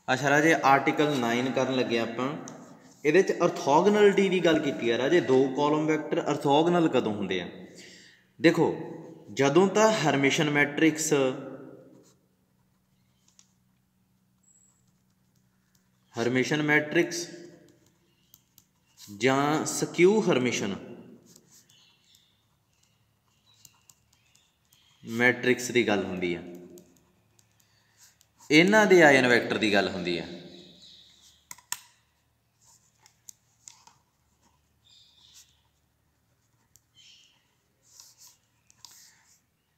अच्छा राजे आर्टिकल 9 करन लगे आपां ਇਹਦੇ ਚ ਅਰਥੋਗਨਲਿਟੀ ਦੀ ਗੱਲ ਕੀਤੀ ਆ ਰਾਜੇ। दो कॉलम वैक्टर ਅਰਥੋਗਨਲ ਕਦੋਂ ਹੁੰਦੇ ਆ? देखो ਜਦੋਂ ਤਾਂ ਹਰਮਿਸ਼ਨ ਮੈਟ੍ਰਿਕਸ ਜਾਂ ਸਕਿਊ ਹਰਮਿਸ਼ਨ ਮੈਟ੍ਰਿਕਸ ਦੀ ਗੱਲ ਹੁੰਦੀ ਆ, ਇਹਨਾਂ ਦੇ ਆਇਨ ਵੈਕਟਰ ਦੀ ਗੱਲ ਹੁੰਦੀ ਆ।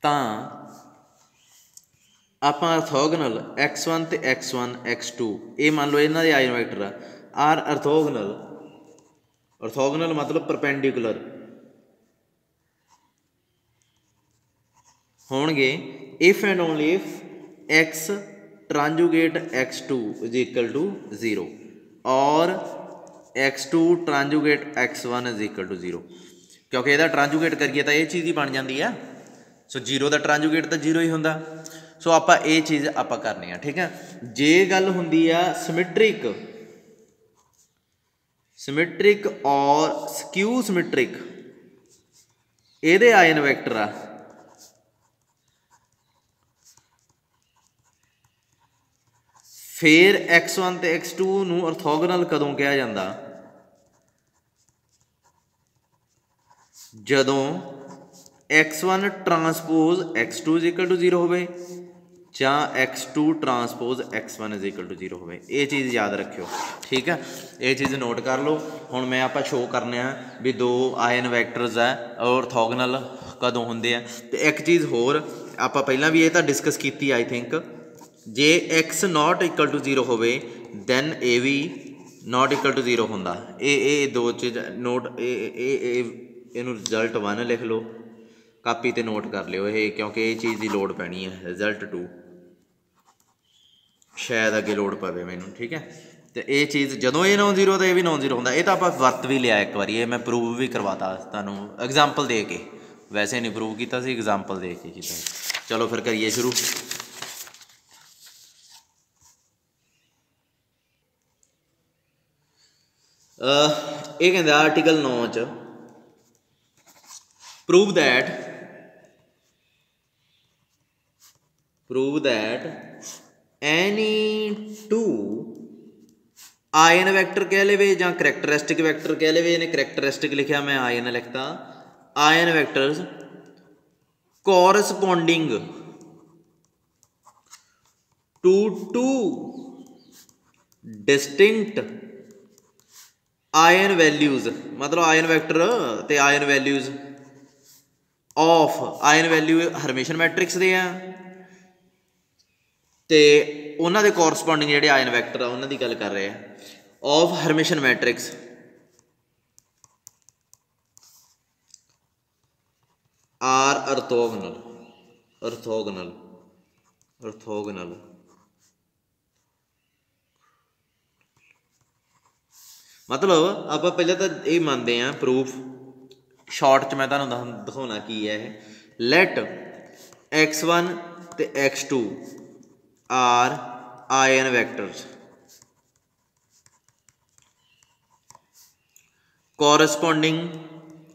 ਤਾਂ ਆਪਾਂ ਅਰਥੋਗਨਲ x1 ਤੇ x1 x2 ਇਹ ਮੰਨ ਲਓ ਇਹਨਾਂ ਦੇ ਆਇਨ ਵੈਕਟਰ ਆ। ਆਰ ਅਰਥੋਗਨਲ ਮਤਲਬ ਪਰਪੈਂਡੀਕੂਲਰ ਹੋਣਗੇ if and only if x transjugate x2 is equal to 0 और x2 ट्रांजुगेट x1 is equal to 0, क्योंकि ਇਹਦਾ ट्रांजुगेट करिए तो ये चीज़ ही बन जाती है। सो 0 का ट्रांजुगेट तो 0 ही होंदा। सो आप ये चीज़ आप करनी है, ठीक है। जे गल हुंदी आ सिमिट्रिक और स्क्यू सिमिट्रिक ਇਹਦੇ आयन वैक्टर आ फिर x1 ਤੇ x2 ਨੂੰ ਅਰਥੋਗਨਲ ਕਦੋਂ ਕਿਹਾ ਜਾਂਦਾ? ਜਦੋਂ x1 transpose x2 is equal to 0 होवे ਜਾਂ x2 transpose x1 is equal to 0 होवे। ये चीज़ याद रखियो, ठीक है। ये चीज़ नोट कर लो। हुण मैं आप शो करने भी दो आयन वैक्टर्स है और अर्थोगनल कदों होंदे आ। ते एक चीज़ होर आप पहला भी ये तो डिस्कस की आई थिंक, जे x नॉट इक्वल टू 0 होवे दैन ए भी नॉट इक्वल टू 0 होंदा। ये दो चीज़ नोट इनू रिजल्ट 1 लिख लो, कापी ते नोट कर लियो ये, क्योंकि ये चीज़ की लोड़ पैनी है। रिजल्ट 2 शायद अगे लोड़ पवे मैनू, ठीक है। तो ये चीज़ जदों ये 9-0 तो ये भी 9-0 होंदा। ये तो आप वरत भी लिया एक बार, ये मैं प्रूव भी करवाता तुहानू एग्जाम्पल दे के, वैसे नहीं प्रूव किया, एग्जाम्पल दे के कीता। चलो फिर करिए शुरू। ये कहते आर्टिकल 9 च prove that any two ion vector कह लेवे या करैक्टरिस्टिक वैक्टर कह लेवे। इन्हें करैक्टरिस्टिक लिखा, मैं आयन लिखता। Eigen vectors corresponding to two distinct eigen values, मतलब आयन वैक्टर ते eigen values of eigen value Hermitian matrix दे ते उन्हां दे कोरस्पोंडिंग जिहड़े आयन वैक्टर उन्हां दी गल कर रहे हैं of Hermitian matrix are orthogonal मतलब आप पहले तो ये मानते हैं प्रूफ शॉर्ट च मैं तुहानूं दिखाना की है। लैट x1 ते x2 are eigen vectors corresponding.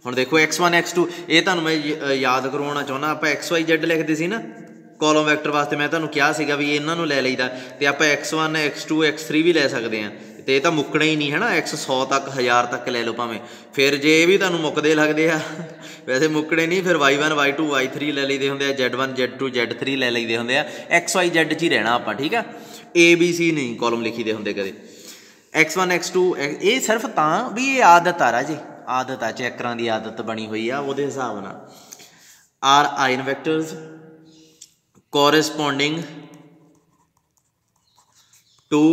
हुण देखो x1 x2 ये तुहानूं मैं याद करवाउणा चाहुंदा। आप XYZ लिखते सी ना कॉलम वैक्टर वास्ते, मैं तुहानूं कहा सीगा भी इन्हां नूं लै लईदा ते आप x1 x2 x3 भी लै सकते हैं। तो ये तो मुकना ही नहीं है ना, x 100 तक 1000 तक ले लो भावें। फिर जे भी तुहानूं मुकदे लगदे आ, वैसे मुकने नहीं, फिर y1 y2 y3 ले लईदे हुंदे आ, z1 z2 z3 ले लईदे हुंदे आ। XYZ च ही रहना आपां, ठीक है। ABC नहीं कॉलम लिखी दे हुंदे कदे। x1 x2 ये सिर्फ तां भी ये आदत आ राजे, आदत आ चैकरां दी आदत बनी हुई आ, उहदे हिसाब नाल are eigen vectors corresponding to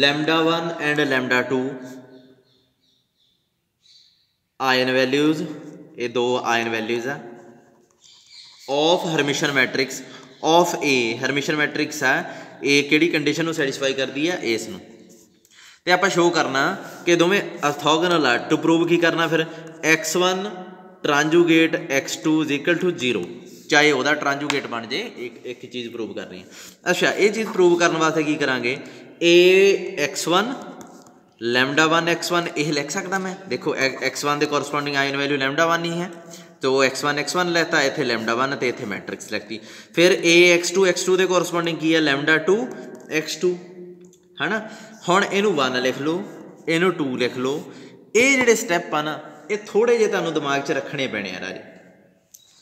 λ1 and λ2 eigen values, ये दो आयन वैल्यूज़ है of Hermitian matrix of A. Hermitian matrix है ए किहड़ी कंडीशन को सैटिस्फाई करती है, इस नूं। ते आपां शो करना कि दोवें अर्थोगनल है। टू प्रूव की करना फिर x1 ट्रांजुगेट x2 is equal to 0 चाहे वह ट्रांजूगेट बन जाए। एक चीज़ प्रूव करनी है। अच्छा, ये चीज़ प्रूव करने वास्ते की करांगे, ए x1 लैमडा 1 x1 ये लिख सकता मैं। देखो x1 के कोरसपोंडिंग आयन वैल्यू लैमडा 1 ही है, तो x1 लेता, इतने लैमडा 1 तो इतने मैट्रिक्स लिखती। फिर ए x2 के कोरसपोंडिंग की है लैमडा 2 x2 है ना। हुण इनू 1 लिख लो, इनू 2 लिख लो। ये जिहड़े स्टैप आ ना, ये थोड़े जे तुहानूं दिमाग 'च रखने पैने आ राजे,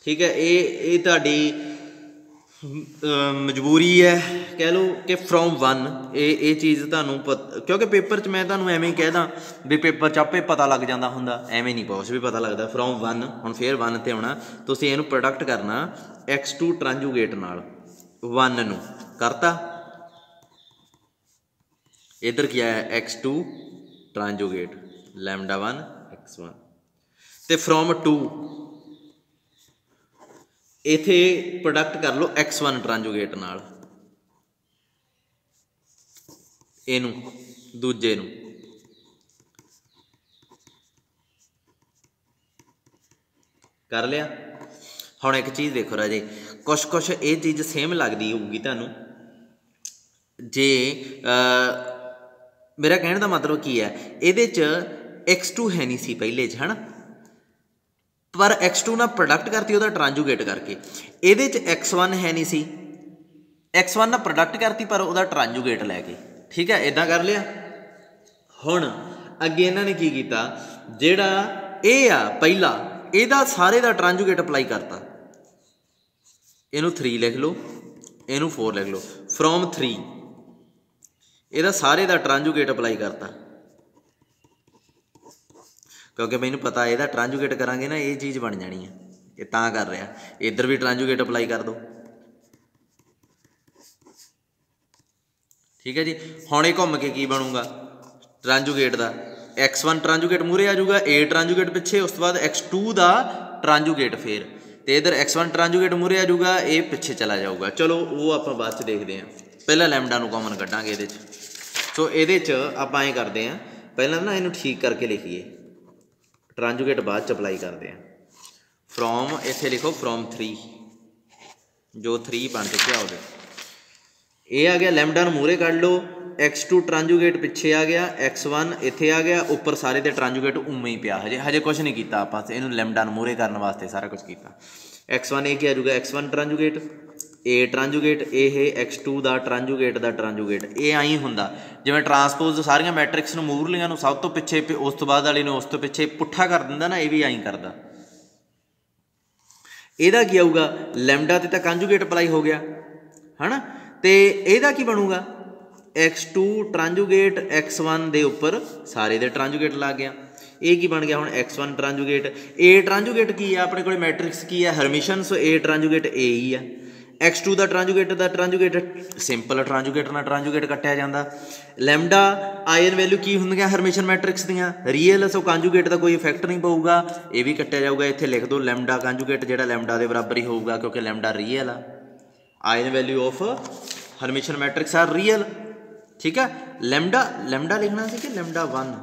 ठीक है। ये तुहाडी मजबूरी है कह लो कि फ्रॉम 1 ये चीज़ तुहानूं क्योंकि पेपर च मैं तुहानूं एवें ही कह दा भी पेपर च आपे पता लग जाता हुंदा, एवें नहीं कुछ भी पता लगता। फ्रॉम 1 हुण फिर 1 ते आउणा, तुसीं इहनूं प्रोडक्ट करना x2 ट्रांजूगेट नाल 1 नूं करता, इधर क्या है x2 ट्रांजूगेट लैमडा 1 x1 ते फ्रॉम 2 इथे प्रोडक्ट कर लो x1 ट्रांजूगेट नाल इनू दूजे नू, कर लिया। हुण एक चीज़ देखो राजे, कुछ ये चीज़ सेम लगती होगी तुहानूं जे मेरा कहने का मतलब की है, ये x2 है नहीं सी पहले है ना, पर x2 ना प्रोडक्ट करती वह ट्रांजूगेट करके, ये x1 है नहीं सी, x1 ना प्रोडक्ट करती पर वह ट्रांजूगेट लैके, ठीक है। इदा कर लिया। हुण अगे इन्होंने की किया, जिहड़ा ए आ पहला ਇਹਦਾ सारे का ट्रांजूगेट अप्लाई करता, इनू 3 लिख लो, इनू 4 लिख लो। फ्रॉम 3 ਇਹਦਾ सारे का ट्रांजूगेट अप्लाई करता, क्योंकि मैनू पता ਇਹਦਾ ट्रांजूगेट करांगे ना ये चीज़ बन जानी है, ये तां कर रहा। इधर भी ट्रांजूगेट अप्लाई कर दो, ठीक है जी। हुण ये घूम के की बनूगा ट्रांजूगेट का, x1 ट्रांजूगेट मूहरे आ जाऊगा, ए ट्रांजूगेट पिछे, उस तो बाद x2 का ट्रांजूगेट फिर, तो इधर x1 ट्रांजूगेट मूहरे आ जाऊगा, ये पिछे चला जाऊगा। चलो वो आप बाद च देखते हैं, पहला लैमडा नूं कॉमन कड्डांगे ये। सो ये आप ऐ करते हैं, पहला ना इनू ठीक करके लिखिए, ट्रांजूगेट बाद च अप्लाई करते हैं। फ्रॉम इत्थे लिखो फ्रॉम 3, जो 3 बन चुके वो ये आ गया। लैमडा मूहरे कढ़ लो, x2 ट्रांजूगेट पिछे आ गया, x1 इत्थे आ गया, उपर सारे दे ट्रांजूगेट उमें ही पिया, हजे कुछ नहीं किया आप, इनू लैमडा मूहरे करने वास्ते सारा कुछ किया। x1 ये क्या आ जाऊगा, x1 ट्रांजूगेट, ए ट्रांजूगेट, ये x2 का ट्रांजूगेट ये आई हुंदा जिवें ट्रांसपोज सारियां मैट्रिक्स नूं मूहरलियां नूं सब तो पिछे, उस तो बाद वाली नूं उस तो पिछे पुट्ठा कर दिंदा ना, ये भी आई करदा। ਇਹਦਾ ਕੀ ਆਊਗਾ, ਲੈਮਡਾ ਤੇ ਤਾਂ ਕੰਜੂਗੇਟ ਅਪਲਾਈ ਹੋ ਗਿਆ ਹੈ ਨਾ, ਤੇ ਇਹਦਾ ਕੀ ਬਣੂਗਾ, x2 ट्रांजूगेट x1 ਦੇ ਉੱਪਰ ਸਾਰੇ ਦੇ ट्रांजूगेट ਲੱਗ ਗਿਆ। ਇਹ ਕੀ ਬਣ ਗਿਆ ਹੁਣ x1 ट्रांजूगेट, a ट्रांजूगेट ਕੀ ਆ ਆਪਣੇ ਕੋਲ ਮੈਟ੍ਰਿਕਸ ਕੀ ਹੈ ਹਰਮਿਸ਼ਨ, ਸੋ a ट्रांजूगेट a ਹੀ ਆ। x2 ਦਾ ट्रांजूगेट ਸਿੰਪਲ ट्रांजूगेट ਨਾਲ ट्रांजूगेट ਕੱਟਿਆ ਜਾਂਦਾ। ਲੈਮਡਾ ਆਇਨ ਵੈल्यू ਕੀ ਹੁੰਦੀਆਂ ਹਰਮਿਸ਼ਨ ਮੈਟ੍ਰਿਕਸ ਦੀਆਂ, ਰੀਅਲ, ਸੋ ਕੰਜੂਗੇਟ ਦਾ ਕੋਈ ਇਫੈਕਟ ਨਹੀਂ ਪਊਗਾ, ਇਹ ਵੀ ਕੱਟਿਆ ਜਾਊਗਾ। ਇੱਥੇ ਲਿਖ ਦਿਓ ਲੈਮਡਾ ਕੰਜੂਗੇਟ ਜਿਹੜਾ ਲੈਮਡਾ ਦੇ ਬਰਾਬਰ ਹੀ ਹੋਊਗਾ, ਕਿਉਂਕਿ ਲੈਮਡਾ ਰੀਅਲ ਆ, eigen value of Hermitian matrix are real, ठीक है। लैमडा लिखना सी कि लैमडा 1,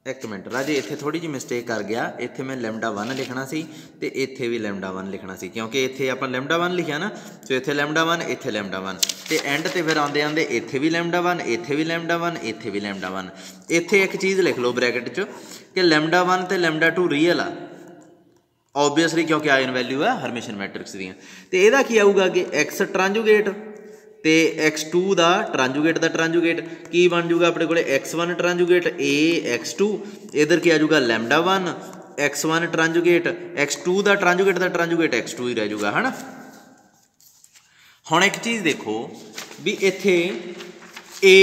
एक मिनट राजे इत्थे थोड़ी जी मिसटेक कर गया, इत्थे मैं लैमडा 1 लिखना सी ते इत्थे भी लैमडा 1 लिखना सी, क्योंकि इत्थे आपां लैमडा 1 लिखिया ना, तो इत्थे लैमडा 1 इत्थे लैमडा 1 ते एंड ते फिर आंदे आंदे इत्थे भी लैमडा 1 इत्थे भी लैमडा 1 इत्थे भी लैमडा 1। इत्थे एक चीज़ लिख लो ब्रैकेट च कि लैमडा 1 ते लैमडा 2 रियल आ, ऑबवियसली क्योंकि आयन वैल्यू है हरमिशन मैट्रिक्स दी। तो यदा की आऊगा कि x ट्रांजूगेट तो x2 का ट्रांजूगेट की बन जूगा अपने को x1 ट्रांजूगेट a x2, इधर क्या आ जाऊगा लैमडा 1 x1 ट्रांजूगेट x2 का ट्रांजूगेट x2 ही रह जाऊगा है ना। हुण एक चीज़ देखो भी इत्थे a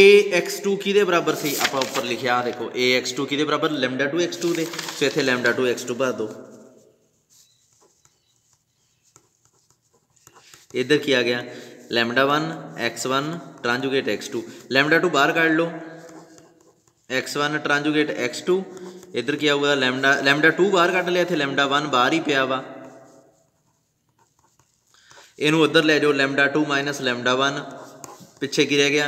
x2 किहदे बराबर सी, आप उपर लिखिया देखो a x2 किहदे बराबर लैमडा 2 x2 दे, सो इत्थे लैमडा 2 x2 भर दो। इधर क्या आ गया lambda 1 x1 transjugate x2, lambda 2 बाहर काट लो, x1 ट्रांजूगेट x2, इधर क्या होगा लैमडा 2 बाहर कट लिया, इत्थे लैमडा 1 बाहर ही पिया वा, इनू उधर ले जाओ लैमडा 2 माइनस लैमडा 1, पिछे की रह गया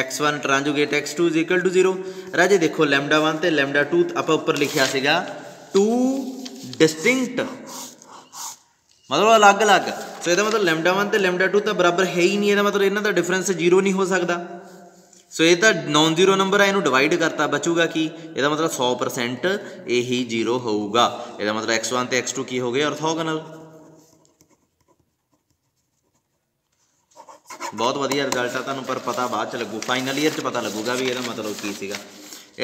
x1 transjugate x2 is equal to 0। राजे देखो लैमडा 1 ते लैमडा 2 आप उपर लिखिया सीगा 2 डिस्टिंक्ट मतलब अलग अलग। सो ਇਹਦਾ मतलब लैम्डा 1 ਤੇ लैम्डा 2 ਤਾਂ बराबर है ही नहीं, ਇਹਦਾ मतलब ਇਹਨਾਂ ਦਾ डिफरेंस 0 नहीं हो सकता। सो ये तो नॉन जीरो नंबर है, इनू डिवाइड करता बचूगा की, ਇਹਦਾ मतलब 100% यही जीरो होगा। ਇਹਦਾ मतलब x1 ਤੇ x2 की हो गए ऑर्थोगोनल। बहुत वधिया रिजल्ट है तुहानू, पर पता बाद च लगू, फाइनल ईयर च पता लगूगा भी ਇਹਦਾ मतलब की सीगा,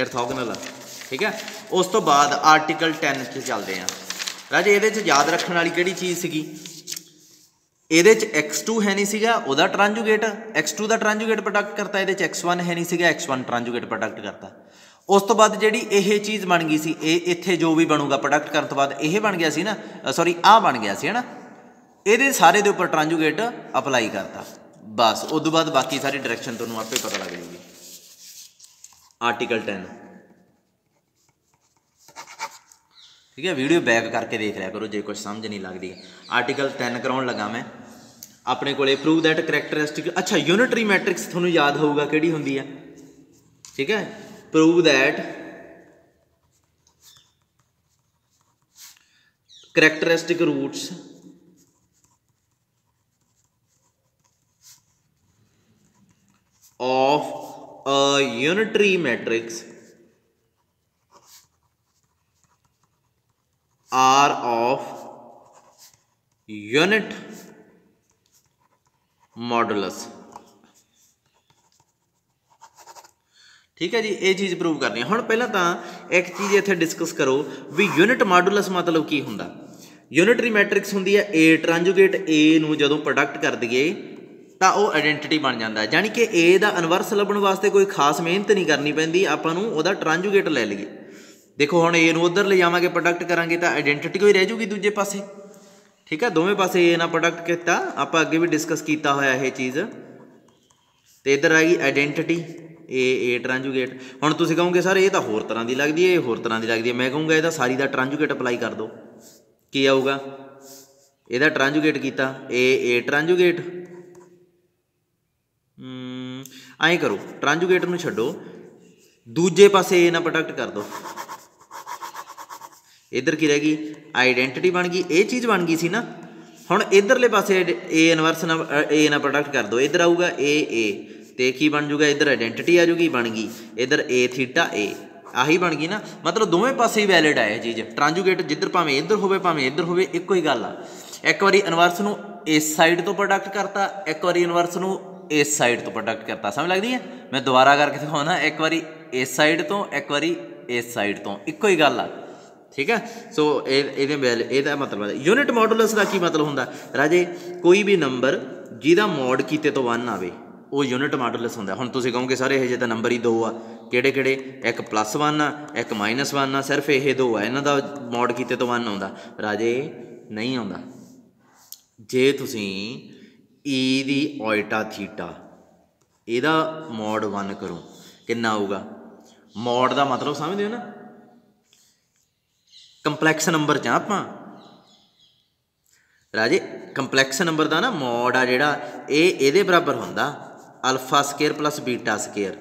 ऑर्थोगोनल आ। ठीक है, उस तो बाद आर्टिकल 10 च चलते हैं राजे। ਇਹਦੇ च याद रखने वाली किहड़ी चीज़ सीगी, ਇਹਦੇ ਚ x2 है नहीं सीगा, ਉਹਦਾ ट्रांजुगेट x2 ਦਾ ट्रांजुगेट प्रोडक्ट करता, ਇਹਦੇ ਚ x1 है नहीं सीगा, x1 ट्रांजुगेट प्रोडक्ट करता। उस तो बाद ਜਿਹੜੀ ਇਹ चीज़ बन गई सी, ਇਹ ਇੱਥੇ जो भी बनूगा प्रोडक्ट करने तो बाद ਇਹ बन गया सी ना, सॉरी आ बन गया सी है ना, ਇਹਦੇ ਸਾਰੇ ਦੇ ਉੱਪਰ ट्रांजुगेट अप्लाई करता बस। उस तो बाद बाकी सारी डायरैक्शन ਤੁਹਾਨੂੰ आपे पता लग जाएगी। आर्टिकल 10 ठीक है, वीडियो बैक करके देख लिया करो जे कुछ समझ नहीं लगती। आर्टिकल 10 कराउन लगा मैं अपने को, प्रूव दैट करैक्टरिस्टिक। अच्छा, यूनिटरी मैट्रिक्स थोनू याद होगा किहड़ी हुंदी है। ठीक है, prove that characteristic roots of a unitary matrix are of unit modulus. ठीक है जी, ये चीज़ प्रूव करनी है। हुण पहला तो एक चीज़ इत्थे डिस्कस करो भी यूनिट मॉडुलस मतलब की हुंदा। यूनिटरी मैट्रिक्स हुंदी है ए ट्रांजुगेट ए नूं जदों प्रोडक्ट कर दईए तो वह आइडेंटिटी बन जाता है, यानी कि ए दा इनवर्स लभण वास्ते कोई खास मेहनत नहीं करनी पैंदी, आपां नूं उहदा ट्रांजुगेट लै लईए। देखो हुण ए नूं उधर ले जावांगे प्रोडक्ट करांगे तो आइडेंटिटी कोई रह जूगी दूजे पासे। ठीक है, दोवें पासे ए ना प्रोडक्ट किया, आप अगे भी डिस्कस किया होया यह चीज़। तो इधर आ गई आइडेंटिटी ए ट्रांजुगेट। हुण तुसीं कहोगे सर ये तो होर तरह की लगती है, ये होर तरह की लगती है। मैं कहूँगा ये सारी का ट्रांजुगेट अप्लाई कर दो, की आऊगा, ਇਹਦਾ ट्रांजुगेट किया ए ट्रांजुगेट। ऐ करो ट्रांजुगेट नूं छड्डो, दूजे पासे ए ना प्रोडक्ट कर दो, इधर की रह गई आइडेंटिटी बन गई, ये चीज़ बन गई सी ना। हुण इधरले पासे ए इनवर्स ना ए ना प्रोडक्ट कर दो, इधर आऊगा ए तो की बन जूगा, इधर आइडेंटिटी आ जूगी, बन गई इधर ए थीटा ए, आही बन गई ना। मतलब दोवें पासे ही वैलिड है यह चीज़। ट्रांजुगेट जिधर भावें इधर होवे भावें इधर होवे, एको ही गल आ। एक बारी इनवर्स नूं इस साइड तो प्रोडक्ट करता, एक बारी इनवर्स नूं इस साइड तो प्रोडक्ट करता, समझ लगती है। मैं दोबारा करके दिखाना, एक बारी इस साइड तो एक बारी इस साइड तो, एको ही गल आ। ठीक है, सो ये मतलब है यूनिट मॉडुलस का की मतलब होंदा राजे, कोई भी नंबर जिहदा मॉड कीते तो 1 आवे वो यूनिट मॉडुलस होंदा। हुण तुसीं कहोगे सारे ये तो नंबर ही 2 आ, किहड़े किहड़े, एक +1 आ एक -1 आ, सिर्फ ये 2 आ, इन्हां दा मॉड कीते तो 1 आउंदा राजे, नहीं आउंदा। जे तुसीं ई दी ओइटा थीटा इहदा मॉड 1 करो कितना आऊगा। मॉड का मतलब समझदे हो ना, कंपलैक्स नंबर च आपां राजे, कंपलैक्स नंबर का ना मॉड आ जिहड़ा ये बराबर होंदा alpha square plus beta square.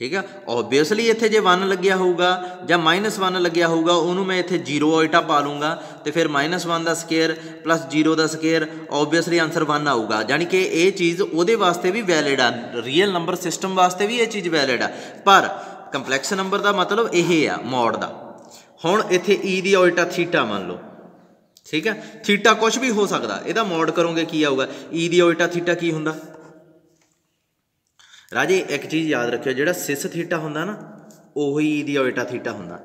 ठीक है, ओबवियसली इत्थे जे 1 लग्या होगा या -1 लग्या होगा, उन्होंने मैं इत्थे 0 ओइटा पा लूँगा, तो फिर -1 का स्केयर प्लस 0 का स्केयर, ओबवियसली आंसर 1 आऊगा। यानी कि ये चीज़ वो वास्ते भी वैलिड आ, रियल नंबर सिस्टम वास्ते भी ये चीज़ वैलिड आ, पर कंपलैक्स नंबर का मतलब यही आ मॉड का। हुण इत्थे ई दी ओइटा थीटा मान लो, ठीक है, थीटा कुछ भी हो सकता, यदा मॉड करोगे की आऊगा, ई दी ओइटा थीटा की हुंदा राजे। एक चीज़ याद रखियो, जिहड़ा सिस थीटा हुंदा ना उही ई दी ओइटा थीटा हुंदा।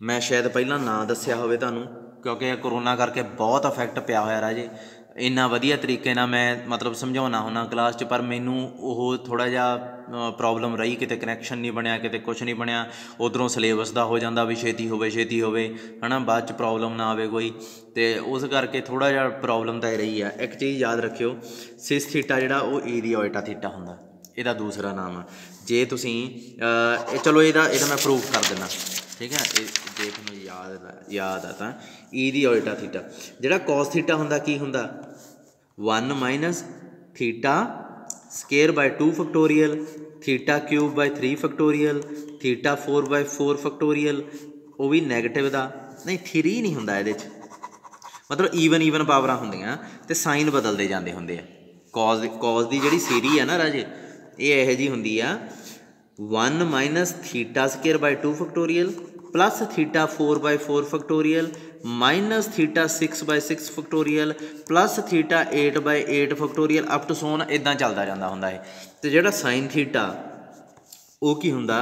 मैं शायद पहला ना दस्सिया होवे तुहानूं, क्योंकि कोरोना करके बहुत इफैक्ट पिया होया राजे। इन्ना वधिया तरीके नाल मैं मतलब समझाउणा हुन्ना क्लास च, पर मैनूं ओह थोड़ा जिहा प्रॉब्लम रही, किते कनैक्शन नहीं बनिया, किते कुछ नहीं बनिया, उधरों सिलेबस का हो जाता भी छेती होवे है ना, बाद च प्रॉब्लम ना आवे कोई, तो उस करके थोड़ा जिहा प्रॉब्लम तो रही है। एक चीज़ याद रखियो, सिस थीटा जिहड़ा वो ई दी ओइटा थीटा हुंदा, इहदा दूसरा नाम है। जे तुसीं चलो इहदा मैं प्रूफ कर देना, ठीक है, जे तुहानूं याद आ तां ई दी ओइटा थीटा, जिहड़ा कॉस थीटा हुंदा की हुंदा 1 minus theta square by 2 factorial, theta cube by 3 factorial, theta 4 by 4 factorial, वो भी नैगेटिव का नहीं, 3 नहीं हुंदा इहदे च, मतलब ਈਵਨ ਪਾਵਰਾਂ ਹੁੰਦੀਆਂ ਤੇ ਸਾਈਨ ਬਦਲਦੇ ਜਾਂਦੇ ਹੁੰਦੇ ਆ। ਕੌਜ਼ ਦੀ ਜਿਹੜੀ ਸੀਰੀ ਆ ਨਾ ਰਾਜੇ, ਇਹ ਇਹੋ ਜਿਹੀ ਹੁੰਦੀ ਆ 1 minus theta square by 2 factorial plus theta 4/4 factorial minus theta 6/6 factorial plus theta 8/8 factorial up to सोन इदां चलता जाता होंदा है। तो जिहड़ा साइन थीटा वो की हुंदा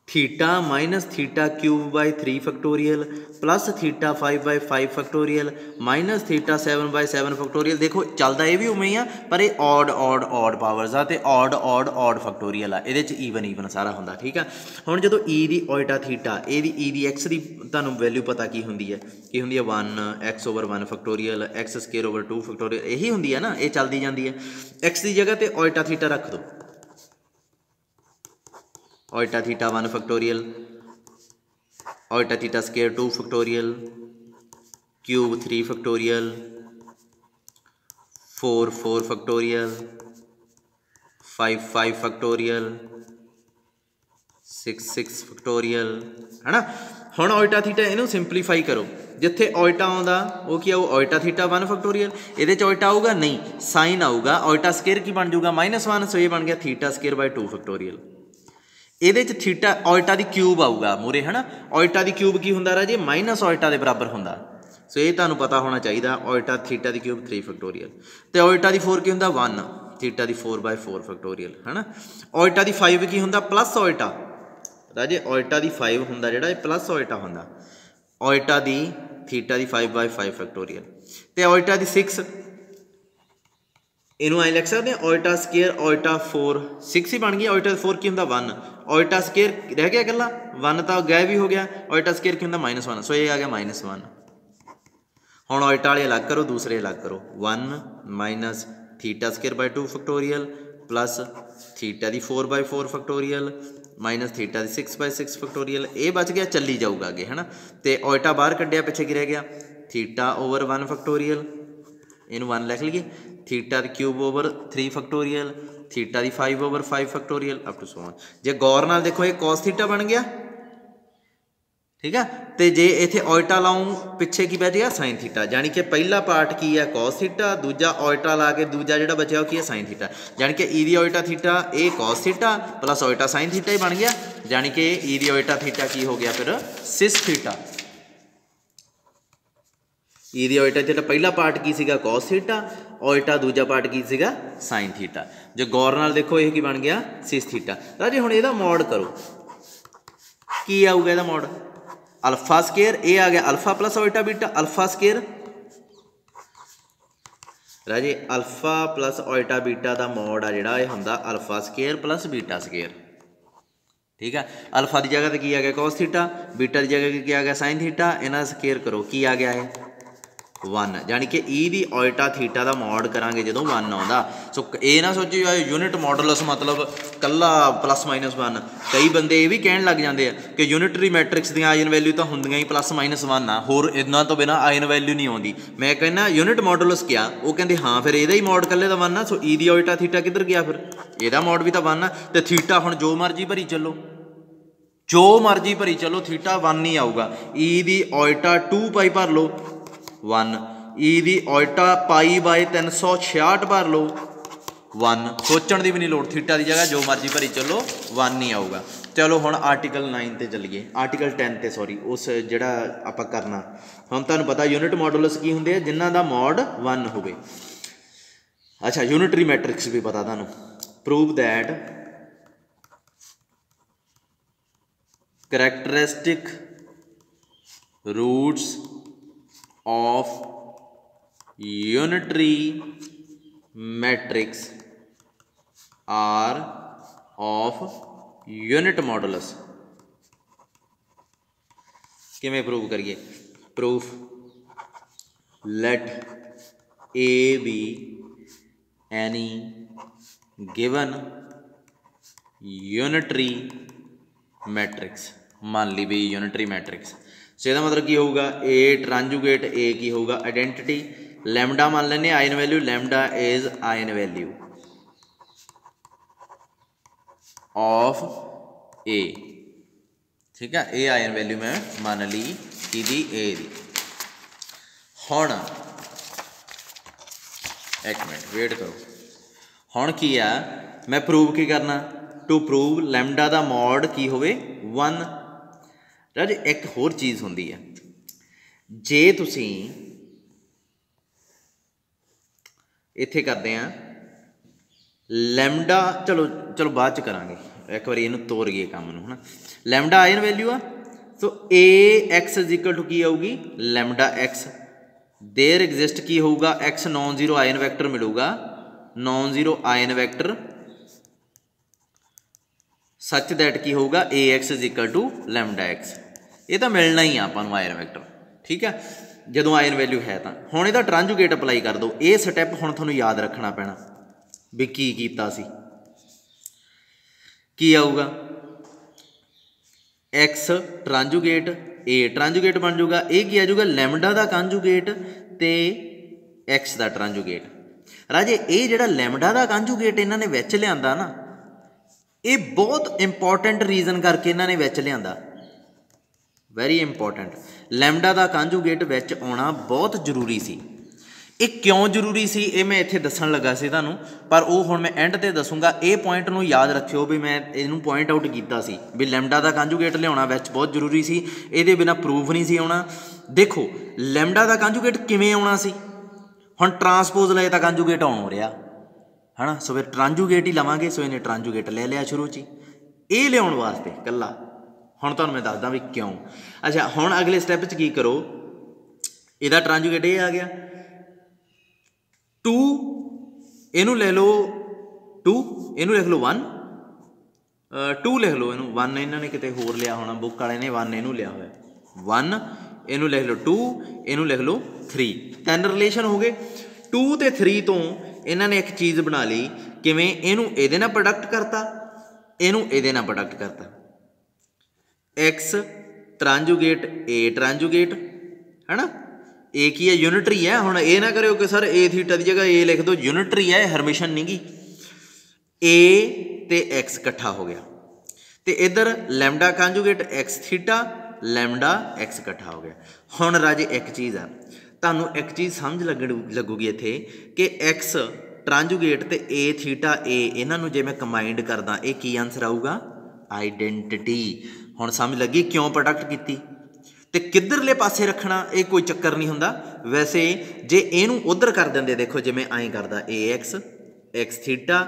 theta minus theta cube by 3 factorial plus theta 5/5 factorial minus theta 7/7 factorial. देखो चलता ये भी उमें ही आ पर ये ऑड पावर्स आ ते ऑड फैक्टोरियल आ, ये ईवन सारा होंदा। ठीक है, हुण जदों ई दी ओल्टा थीटा ई दी एक्स की तुहानूं वैल्यू पता की हुंदी है 1 x/1 factorial x square over 2 factorial यही हुंदी है ना, ये चलती जाती है। एक्स की जगह ते ओल्टा थीटा रख दो, ओल्टा थीटा 1 फैक्टोरियल ओल्टा theta square 2 factorial cube 3 factorial 4 factorial 5 factorial 6 factorial है ना। हुण ओल्टा थीटा इनू सिंपलीफाई करो, जिथे ओल्टा आउंदा वो की आऊ ओल्टा थीटा 1 फैक्टोरियल, ये ओल्टा आऊगा नहीं साइन आऊगा, ओल्टा स्केयर की बन जाऊगा -1, सो ये बन गया थीटा स्केयर बाई 2 फैक्टोरियल। ये थीटा ओल्टा की क्यूब आऊगा मूरे है ना, ओल्टा की क्यूब की होंदा राजे माइनस ओल्टा के बराबर होंदा, सो ये तुहानूं पता होना चाहिए। ओल्टा थीटा की क्यूब 3 फैक्टोरियल तो ओल्टा की 4 की होंदा 1 थीटा की 4/4 फैक्टोरियल है ना। ओल्टा की 5 की होंदा प्लस ओल्टा राजे, ओल्टा की 5 होंदा जिहड़ा प्लस ओल्टा होंदा, ओल्टा की थीटा की 5/5 फैक्टोरियल तो ओल्टा की 6 इनू ऐ लिख सकते हैं ओल्टा स्केयर ओल्टा 4 6 ही बन गया, ओल्टा 4 की होंदा 1 ओल्टा स्केयर रह गया कला 1 तो गायब ही हो गया, ओल्टा स्केयर की होंदा -1 सो ये आ गया -1। हुण ओल्टा वाले अलग करो दूसरे अलग करो 1 minus theta square by 2 factorial plus theta की 4/4 फैक्टोरियल माइनस थीटा की 6/6 फैक्टोरियल, ये बच गया चली जाऊगा अगे है ना। तो ओल्टा बाहर कढ़िया पिछे की रह गया थीटा ओवर 1 फैक्टोरियल, इनू 1 लिख लीए, थीटा की क्यूब ओवर 3 फैक्टोरियल थीटा की 5/5 factorial up to so on. जे गौर नाल देखो ये कॉस थीटा बन गया, ठीक है, तो जे इत्थे ओल्टा लाऊं पिछे की बच गया साइन थीटा, यानी कि पहला पार्ट की है कॉस थीटा, दूजा ओल्टा ला के दूजा जिहड़ा बचा की है साइन थीटा, यानी कि ई दी ओल्टा थीटा ये cos theta plus iota sine theta ही बन गया, यानी कि ई दी ओल्टा थीटा की हो गया फिर सिस थीटा। ई दी ओल्टा थीटा पहला पार्ट की सीगा कॉस थीटा, ओल्टा दूजा पार्ट की सीगा साइन थीटा। जो गौर नाल देखो ये की बन गया सिस थीटा। राजे हुण इहदा मॉड करो की आऊगा, इहदा मॉड अल्फा स्केयर ये आ गया alpha plus iota beta alpha square राजे, अल्फा प्लस ओल्टा बीटा का मॉड आ जिहड़ा ये हुंदा alpha square plus beta square. ठीक है, अल्फा की जगह तो की आ गया कॉस थीटा, बीटा की जगह की आ गया साइन थीटा, इन्हां स्केयर करो की आ गया है 1, यानी कि ई दी ओल्टा थीटा का मॉड करांगे जो 1 आउंदा। सो ये ना सोचो यूनिट मॉडुलस मतलब कला +-1, कई बंदे ये भी कहन लग जाते हैं कि यूनिटरी मैट्रिक्स दी आयन वैल्यू तो होंदियां ही +-1 आ, होर इन्हां तो बिना आयन वैल्यू नहीं आउंदी। मैं कहना यूनिट मॉडुलस क्या, वो कहते हाँ फिर यदा ही मॉड कल्ले का 1 आ, सो ई दी ओल्टा थीटा किधर गया, फिर यदा मॉड भी तो 1 आ, तो थीटा हुण जो मर्जी भरी चलो जो मर्जी भरी चलो थीटा 1 ही आऊगा। ई दी ओल्टा 2π भर लो 1, ई दी ओल्टा π/366 भर लो 1, सोचण की भी नहीं लोड़, थीटा की जगह जो मर्जी भरी चलो 1 नहीं आऊगा। चलो हुण आर्टिकल 9 ते चलीए, आर्टिकल 10 ते सॉरी उस जिहड़ा आपां करना हुण तुहानूं पता यूनिट मॉडुलस की हुंदे आ जिन्हां दा मॉड 1 होवे। अच्छा यूनिटरी मैट्रिक्स भी पता तुहानूं, prove that characteristic roots of unitary matrix are of unit modulus। किमें प्रूव करिए, proof let A be any given unitary matrix, मान ली भी यूनिटरी मैट्रिक्स, सो इसका मतलब की होगा ए ट्रांजुगेट ए की होगा आइडेंटिटी, लैमडा मान लेने eigenvalue, lambda is ion value of A. ठीक है, ए आयन वैल्यू मैं मान ली कि दी ए दी। हुण एक मिनट वेट करो, हुण की आ मैं प्रूव की करना, टू प्रूव लैम्डा दा मॉड की होवे 1। राजे एक होर चीज़ हुंदी है, जे तुसीं इत्थे करदे आ लैम्डा, चलो चलो बाद च करांगे, एक बार इहनूं तोड़ गए काम नूं, है ना। लैम्डा आयन वैल्यू आ, so A x is equal to की आऊगी लैम्डा एक्स। देयर एग्जिस्ट की होगा x non zero eigenvector मिलूगा, non zero eigenvector such that की होगा A x is equal to lambda x. ये तो मिलना ही आपां नूं आयन वैक्टर, ठीक है, जदों आयन वैल्यू है तो। हुण इहदा ट्रांजुगेट अप्लाई कर दो, ये स्टैप हुण तुहानूं याद रखना पैना भी की कीता सी। की आऊगा एक्स ट्रांजुगेट ए ट्रांजुगेट बन जाऊगा, ये की आ जाऊगा लैम्डा का कांजुगेट ते एक्स का ट्रांजुगेट। राजे ये जिहड़ा लैम्डा का कांजुगेट इन्हां ने विच लिआंदा ना, ये बहुत इंपॉर्टेंट रीजन करके इन्हां ने विच लिआंदा, वैरी इंपॉर्टेंट। लैम्डा का कांजुगेट विच आउणा बहुत जरूरी सी। ये क्यों जरूरी सी ये मैं इत्थे दस्सण लगा सी तुहानूं, पर वो हुण मैं एंड ते दसूँगा। ये पॉइंट नूं याद रखियो भी मैं इहनूं पॉइंट आउट कीता सी भी लैम्डा का कांजुगेट लिआउणा विच बहुत जरूरी सी, इहदे बिना प्रूफ नहीं सी आउणा। देखो लैम्डा का कांजुगेट किवें आउणा सी, हुण ट्रांसपोज लए तां कांजुगेट आउण हो रिहा है ना, सो फिर ट्रांजुगेट ही लवांगे। सो इहने ट्रांजुगेट ले लिया शुरू च ही, ये लिआउण वास्ते कल्ला। हुण तुहानूं मैं दसदा भी क्यों। अच्छा हुण अगले स्टैप च की करो, इहदा ट्रांजुगेट ये आ गया 2, इनू ले लो 2, इनू लिख लो 1, 2 लिख लो, इनू 1 इन्होंने किते होर लिया होना, बुक वाले ने 1 इनू लिया हुआ 1, इनू लिख लो 2, इनू लिख लो 3। 3 रिलेशन हो गए। 2 ते 3 तो इन्होंने एक चीज़ बना ली, किवें इनू इहदे नाल प्रोडक्ट करता, इनू इहदे नाल प्रोडक्ट करता, एक्स ट्रांजुगेट ए ट्रांजुगेट, है ना। ए की है यूनिटरी है। हुण ये ना करो कि सर ए थीटा की जगह ए लिख दो, यूनिटरी है, हरमिशन नहीं गी। ए ते एक्स इकट्ठा हो गया, तो इधर lambda conjugate x theta, lambda x इकट्ठा हो गया। हुण राजे एक चीज़ आ, तुहानूं एक चीज़ समझ लगूगी इत्थे कि एक्स ट्रांजुगेट ते ए थीटा ए इन्हां नूं जे मैं कंबाइंड करदा, ये की आंसर आऊगा आइडेंटिटी। हुण समझ लगी क्यों प्रोडक्ट कीती, तो किधरले पासे रखना ये कोई चक्कर नहीं हुंदा। वैसे जे इनू उधर कर देंगे, देखो जिवें ऐं करदा A x x theta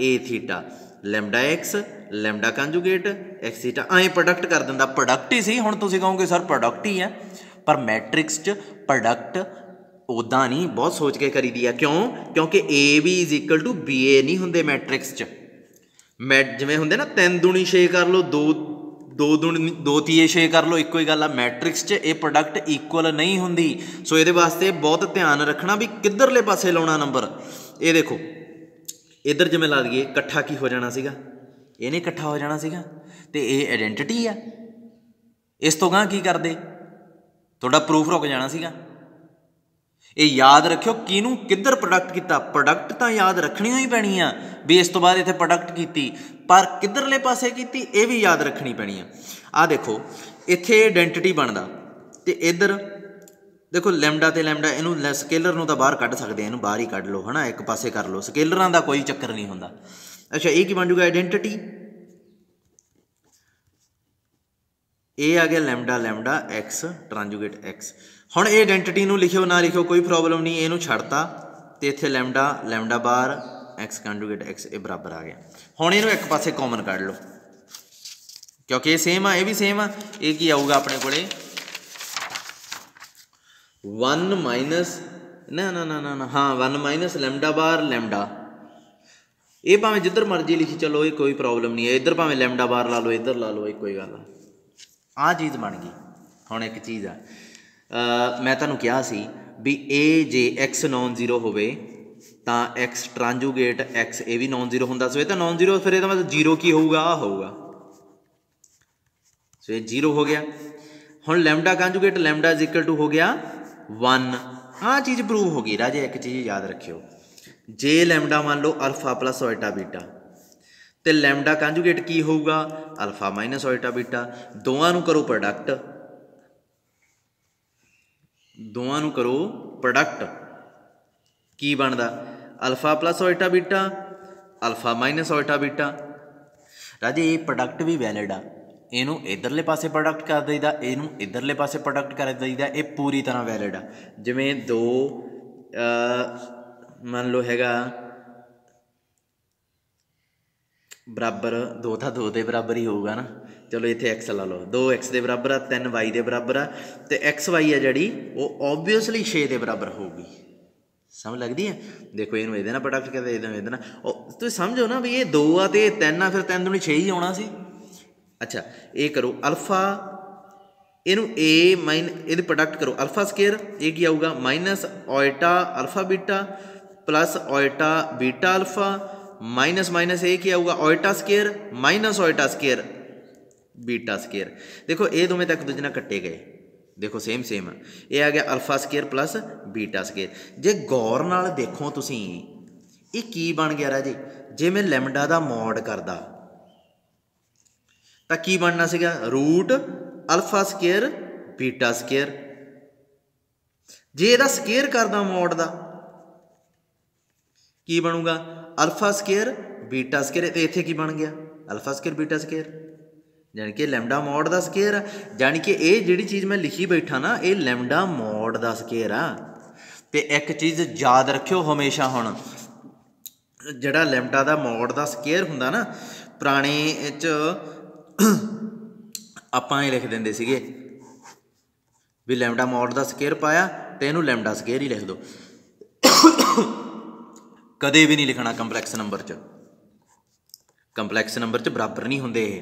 A theta lambda x lambda conjugate x theta, ऐं प्रोडक्ट कर दिंदा, प्रोडक्ट ही सी। हुण तुसीं कहोगे सर प्रोडक्ट ही है, पर मैट्रिक्स च प्रोडक्ट उदां नहीं, बहुत सोच के करी दी है। क्यों? क्योंकि A B is equal to B A नहीं हुंदे मैट्रिक्स च। जिवें हुंदे ना 3 दूनी 6 कर लो, 2 तीए 6 कर लो, इक्को ही गल आ। मैट्रिक्स च ये प्रोडक्ट इक्वल नहीं हुंदी। सो ये वास्ते बहुत ध्यान रखना भी किधरले पासे लाउणा नंबर। ये देखो इधर जिवें ला दईए इकट्ठा की हो जाना सीगा, इहने इकट्ठा हो जाना सीगा, ते ये आइडेंटिटी आ। इस तो गां की करदे, तुहाडा प्रूफ रुक जाना सीगा। ये याद रखियो किनू किधर प्रोडक्ट किया, प्रोडक्ट तो याद रखनी ही पैनी आ भी इस तो बाद इत्थे प्रोडक्ट की, पर किधरले पासे की ये भी याद रखनी पैनी आ। देखो इत्थे आइडेंटिटी बनता, तो इधर देखो लैम्डा ते लैम्डा, इनू स्केलर नूं तां बाहर कढ़ सकते, इनू बाहर ही कढ़ लो, है ना, एक पासे कर लो, स्केलरां दा कोई चक्कर नहीं हुंदा। अच्छा ये की बन जूगा आइडेंटिटी, ये आ गया लैम्डा लैम्डा एक्स ट्रांजुगेट एक्स। हुण ये आइडेंटिटी नूं लिखियो ना लिखियो कोई प्रॉब्लम नहीं, इनू छड्डता ते इत्थे लैम्डा लैम्डा बार एक्स कांजुगेट एक्स ये बराबर आ गया। हुण इनू एक पासे कॉमन कढ़ लो, क्योंकि ये सेम आ, ये भी सेम आ। ये की आऊगा अपने कोले 1 माइनस ना ना ना ना ना हाँ 1 माइनस लैम्डा बार लैम्डा। ये भावें जिधर मर्जी लिखी चलो, ये कोई प्रॉब्लम नहीं है। इधर भावें लैम्डा बार ला लो, इधर ला लो, एक कोई गल आ चीज़ बन गई। हुण एक चीज़ आ, मैं तुहानूं कहा सी भी ए जे एक्स नॉन जीरो होवे तां एक्स ट्रांजुगेट एक्स ये भी नॉन जीरो हुंदा। सो ये तो नॉन जीरो, फिर ये मतलब जीरो की होऊगा, आ होऊगा। सो ये जीरो हो गया। हुण lambda conjugate lambda is equal to हो गया 1। हाँ चीज़ प्रूव हो गई राजे। एक चीज़ याद रखियो, जे लैम्डा मान लो अल्फा प्लस ओइटा बीटा, तो लैम्डा कांजुगेट की होगा अल्फा माइनस ओइटा बीटा। दोवां नूं करो प्रोडक्ट, दोवां नूं करो प्रोडक्ट की बनता alpha plus iota beta alpha minus iota beta. राजे ये प्रोडक्ट भी वैलिड आ, इनू इधरले पासे प्रोडक्ट कर दईदा, इनू इधरले पासे प्रोडक्ट कर दईदा, ये पूरी तरह वैलिड आ। जिमें दो मान लो हैगा बराबर, दो तो दो के बराबर ही होगा ना, चलो इत्थे एक्स ला लो, 2x के बराबर आ, 3y के बराबर आ, तो एक्स वाई है जी वो ओबवियसली 6 के बराबर होगी। समझ लगती है? देखो इनू ये प्रोडक्ट कहते ये तुम समझो ना भी ये 2 आ तो 3 आ, फिर 3 दूनी 6 ही आना सी। अच्छा ये करो अल्फा, इनू ए माइन ये प्रोडक्ट करो अल्फा स्केयर, ये की आऊगा minus iota alpha beta plus iota beta alpha minus minus ये की आऊगा iota square minus iota square beta square. देखो ये दोवें तक दूजे नाल कट्टे गए, देखो सेम सेम ये आ गया alpha square plus beta square. जे गौर नाल देखो तुसी ये की बन गया राजे, जे मैं लैमडा दा मॉड करदा तो की बनना सीगा root alpha square beta square. जे इहदा स्केयर करदा मॉड दा की बनूगा अल्फा स्केयर बीटा स्केयर, तो इत्थे की बन गया अल्फा स्केयर बीटा स्केयर, जानी कि लैमडा मॉड दा स्केयर आ। जानी कि ये जिहड़ी चीज़ मैं लिखी बैठा ना ये लैमडा मॉड दा स्केयर आ। ते एक चीज़ याद रखियो हमेशा, हुण जिहड़ा लैमडा दा मॉड दा स्केयर हुंदा ना, पुराने च आपां लिख दिंदे सीगे भी लैमडा मॉड दा स्केयर पाया तो इहनूं लैमडा स्केयर ही लिख दो, कदे भी नहीं लिखना कंपलैक्स नंबर च। कंपलैक्स नंबर च बराबर नहीं होंदे ये,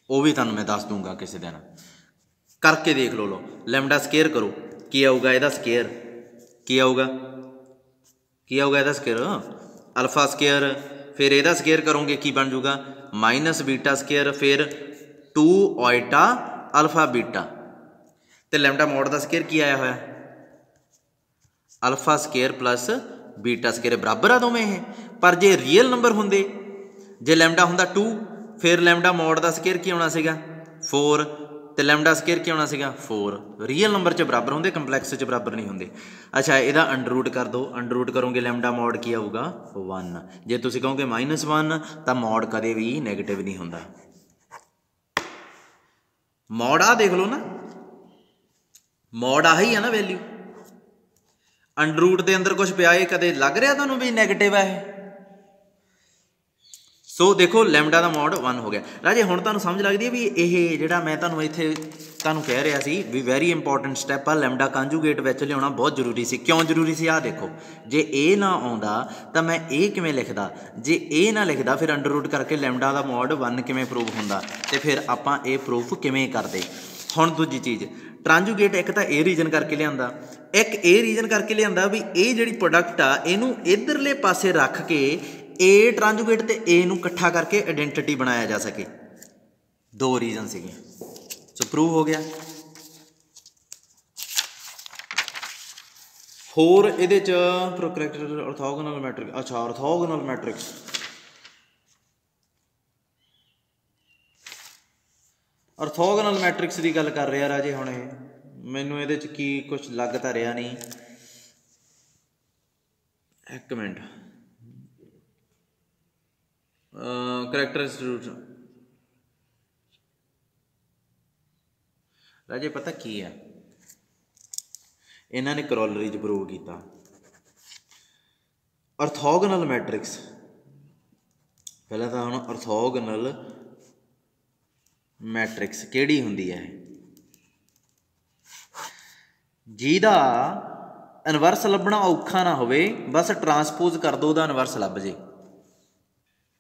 वो भी तुहानूं मैं दस दूंगा किसी दिन, करके देख लो लैमडा स्केयर करो की आऊगा इहदा स्केयर, की आऊगा इहदा स्केयर अल्फा स्केयर, फिर इहदा स्केयर करोगे की बन जूगा माइनस बीटा स्केयर, फिर 2 ओइटा अल्फा बीटा, तो लैमडा मॉड दा स्केयर की आया होया alpha square plus beta square, बराबर आ दोवें ये। पर जे रियल नंबर होंदे, जे लैमडा हुंदा 2 फिर लैमडा मॉड दा स्केयर की आना सीगा 4 तो लैमडा स्केयर की आना सीगा 4। रियल नंबर च बराबर होंदे, कंपलैक्स च बराबर नहीं होंदे। अच्छा इहदा अंडर रूट कर दो, अंडर रूट करोगे लैमडा मॉड की आऊगा 1। जे तुसीं कहोगे -1 तो मॉड कदे भी नैगेटिव नहीं होंदा। मॉड आ देख लो ना, मॉड आही है ना वैल्यू, अंडर रूट के अंदर कुछ पिया है, कदे लग रहा तुहानूं भी नैगेटिव है। सो देखो लैमडा का मॉड 1 हो गया। राजे हुण तुहानूं समझ लगदी है भी ये जिहड़ा मैं तुहानूं इत्थे तुहानूं कह रहा सी भी वैरी इंपॉर्टेंट स्टैप आ, लैमडा कांजूगेट विच लियाउणा बहुत जरूरी सी। क्यों जरूरी सी? आ देखो जे ए ना आउंदा तो मैं ए किवें लिखदा, जे ए ना लिखदा फिर अंडर रूट करके लैमडा का मॉड 1 किवें प्रूव हुंदा, ते फिर आपां ए प्रूफ किवें करदे। हुण दूजी चीज़ ट्रांजूगेट एक तो ए रीजन करके लिया, एक ए रीजन करके लिया भी ये जिहड़ी प्रोडक्ट आ इनू इधरले पासे रख के ए ट्रांजूगेट ते ए नू इकट्ठा करके आइडेंटिटी बनाया जा सके। 2 रीजन सीगे, सो प्रूव हो गया। होर इहदे च प्रोकैरेक्टर ऑर्थोगोनल मैट्रिक्स, अच्छा ऑर्थोगोनल मैट्रिक्स, ऑर्थोगोनल मैट्रिक्स की गल कर रहा राजे। हुण मैनू ये की कुछ लग तो रहा नहीं, एक मिनट करैक्टरिस्टिक्स राजे पता की है, इन्होंने करोलरी च प्रूव किया ऑर्थोगोनल मैट्रिक्स। पहले तो हम ऑर्थोगोनल मैट्रिक्स किहड़ी हुंदी है, जिहदा इनवर्स लभना औखा ना होवे, बस ट्रांसपोज कर दो उहदा इनवर्स लभ जे,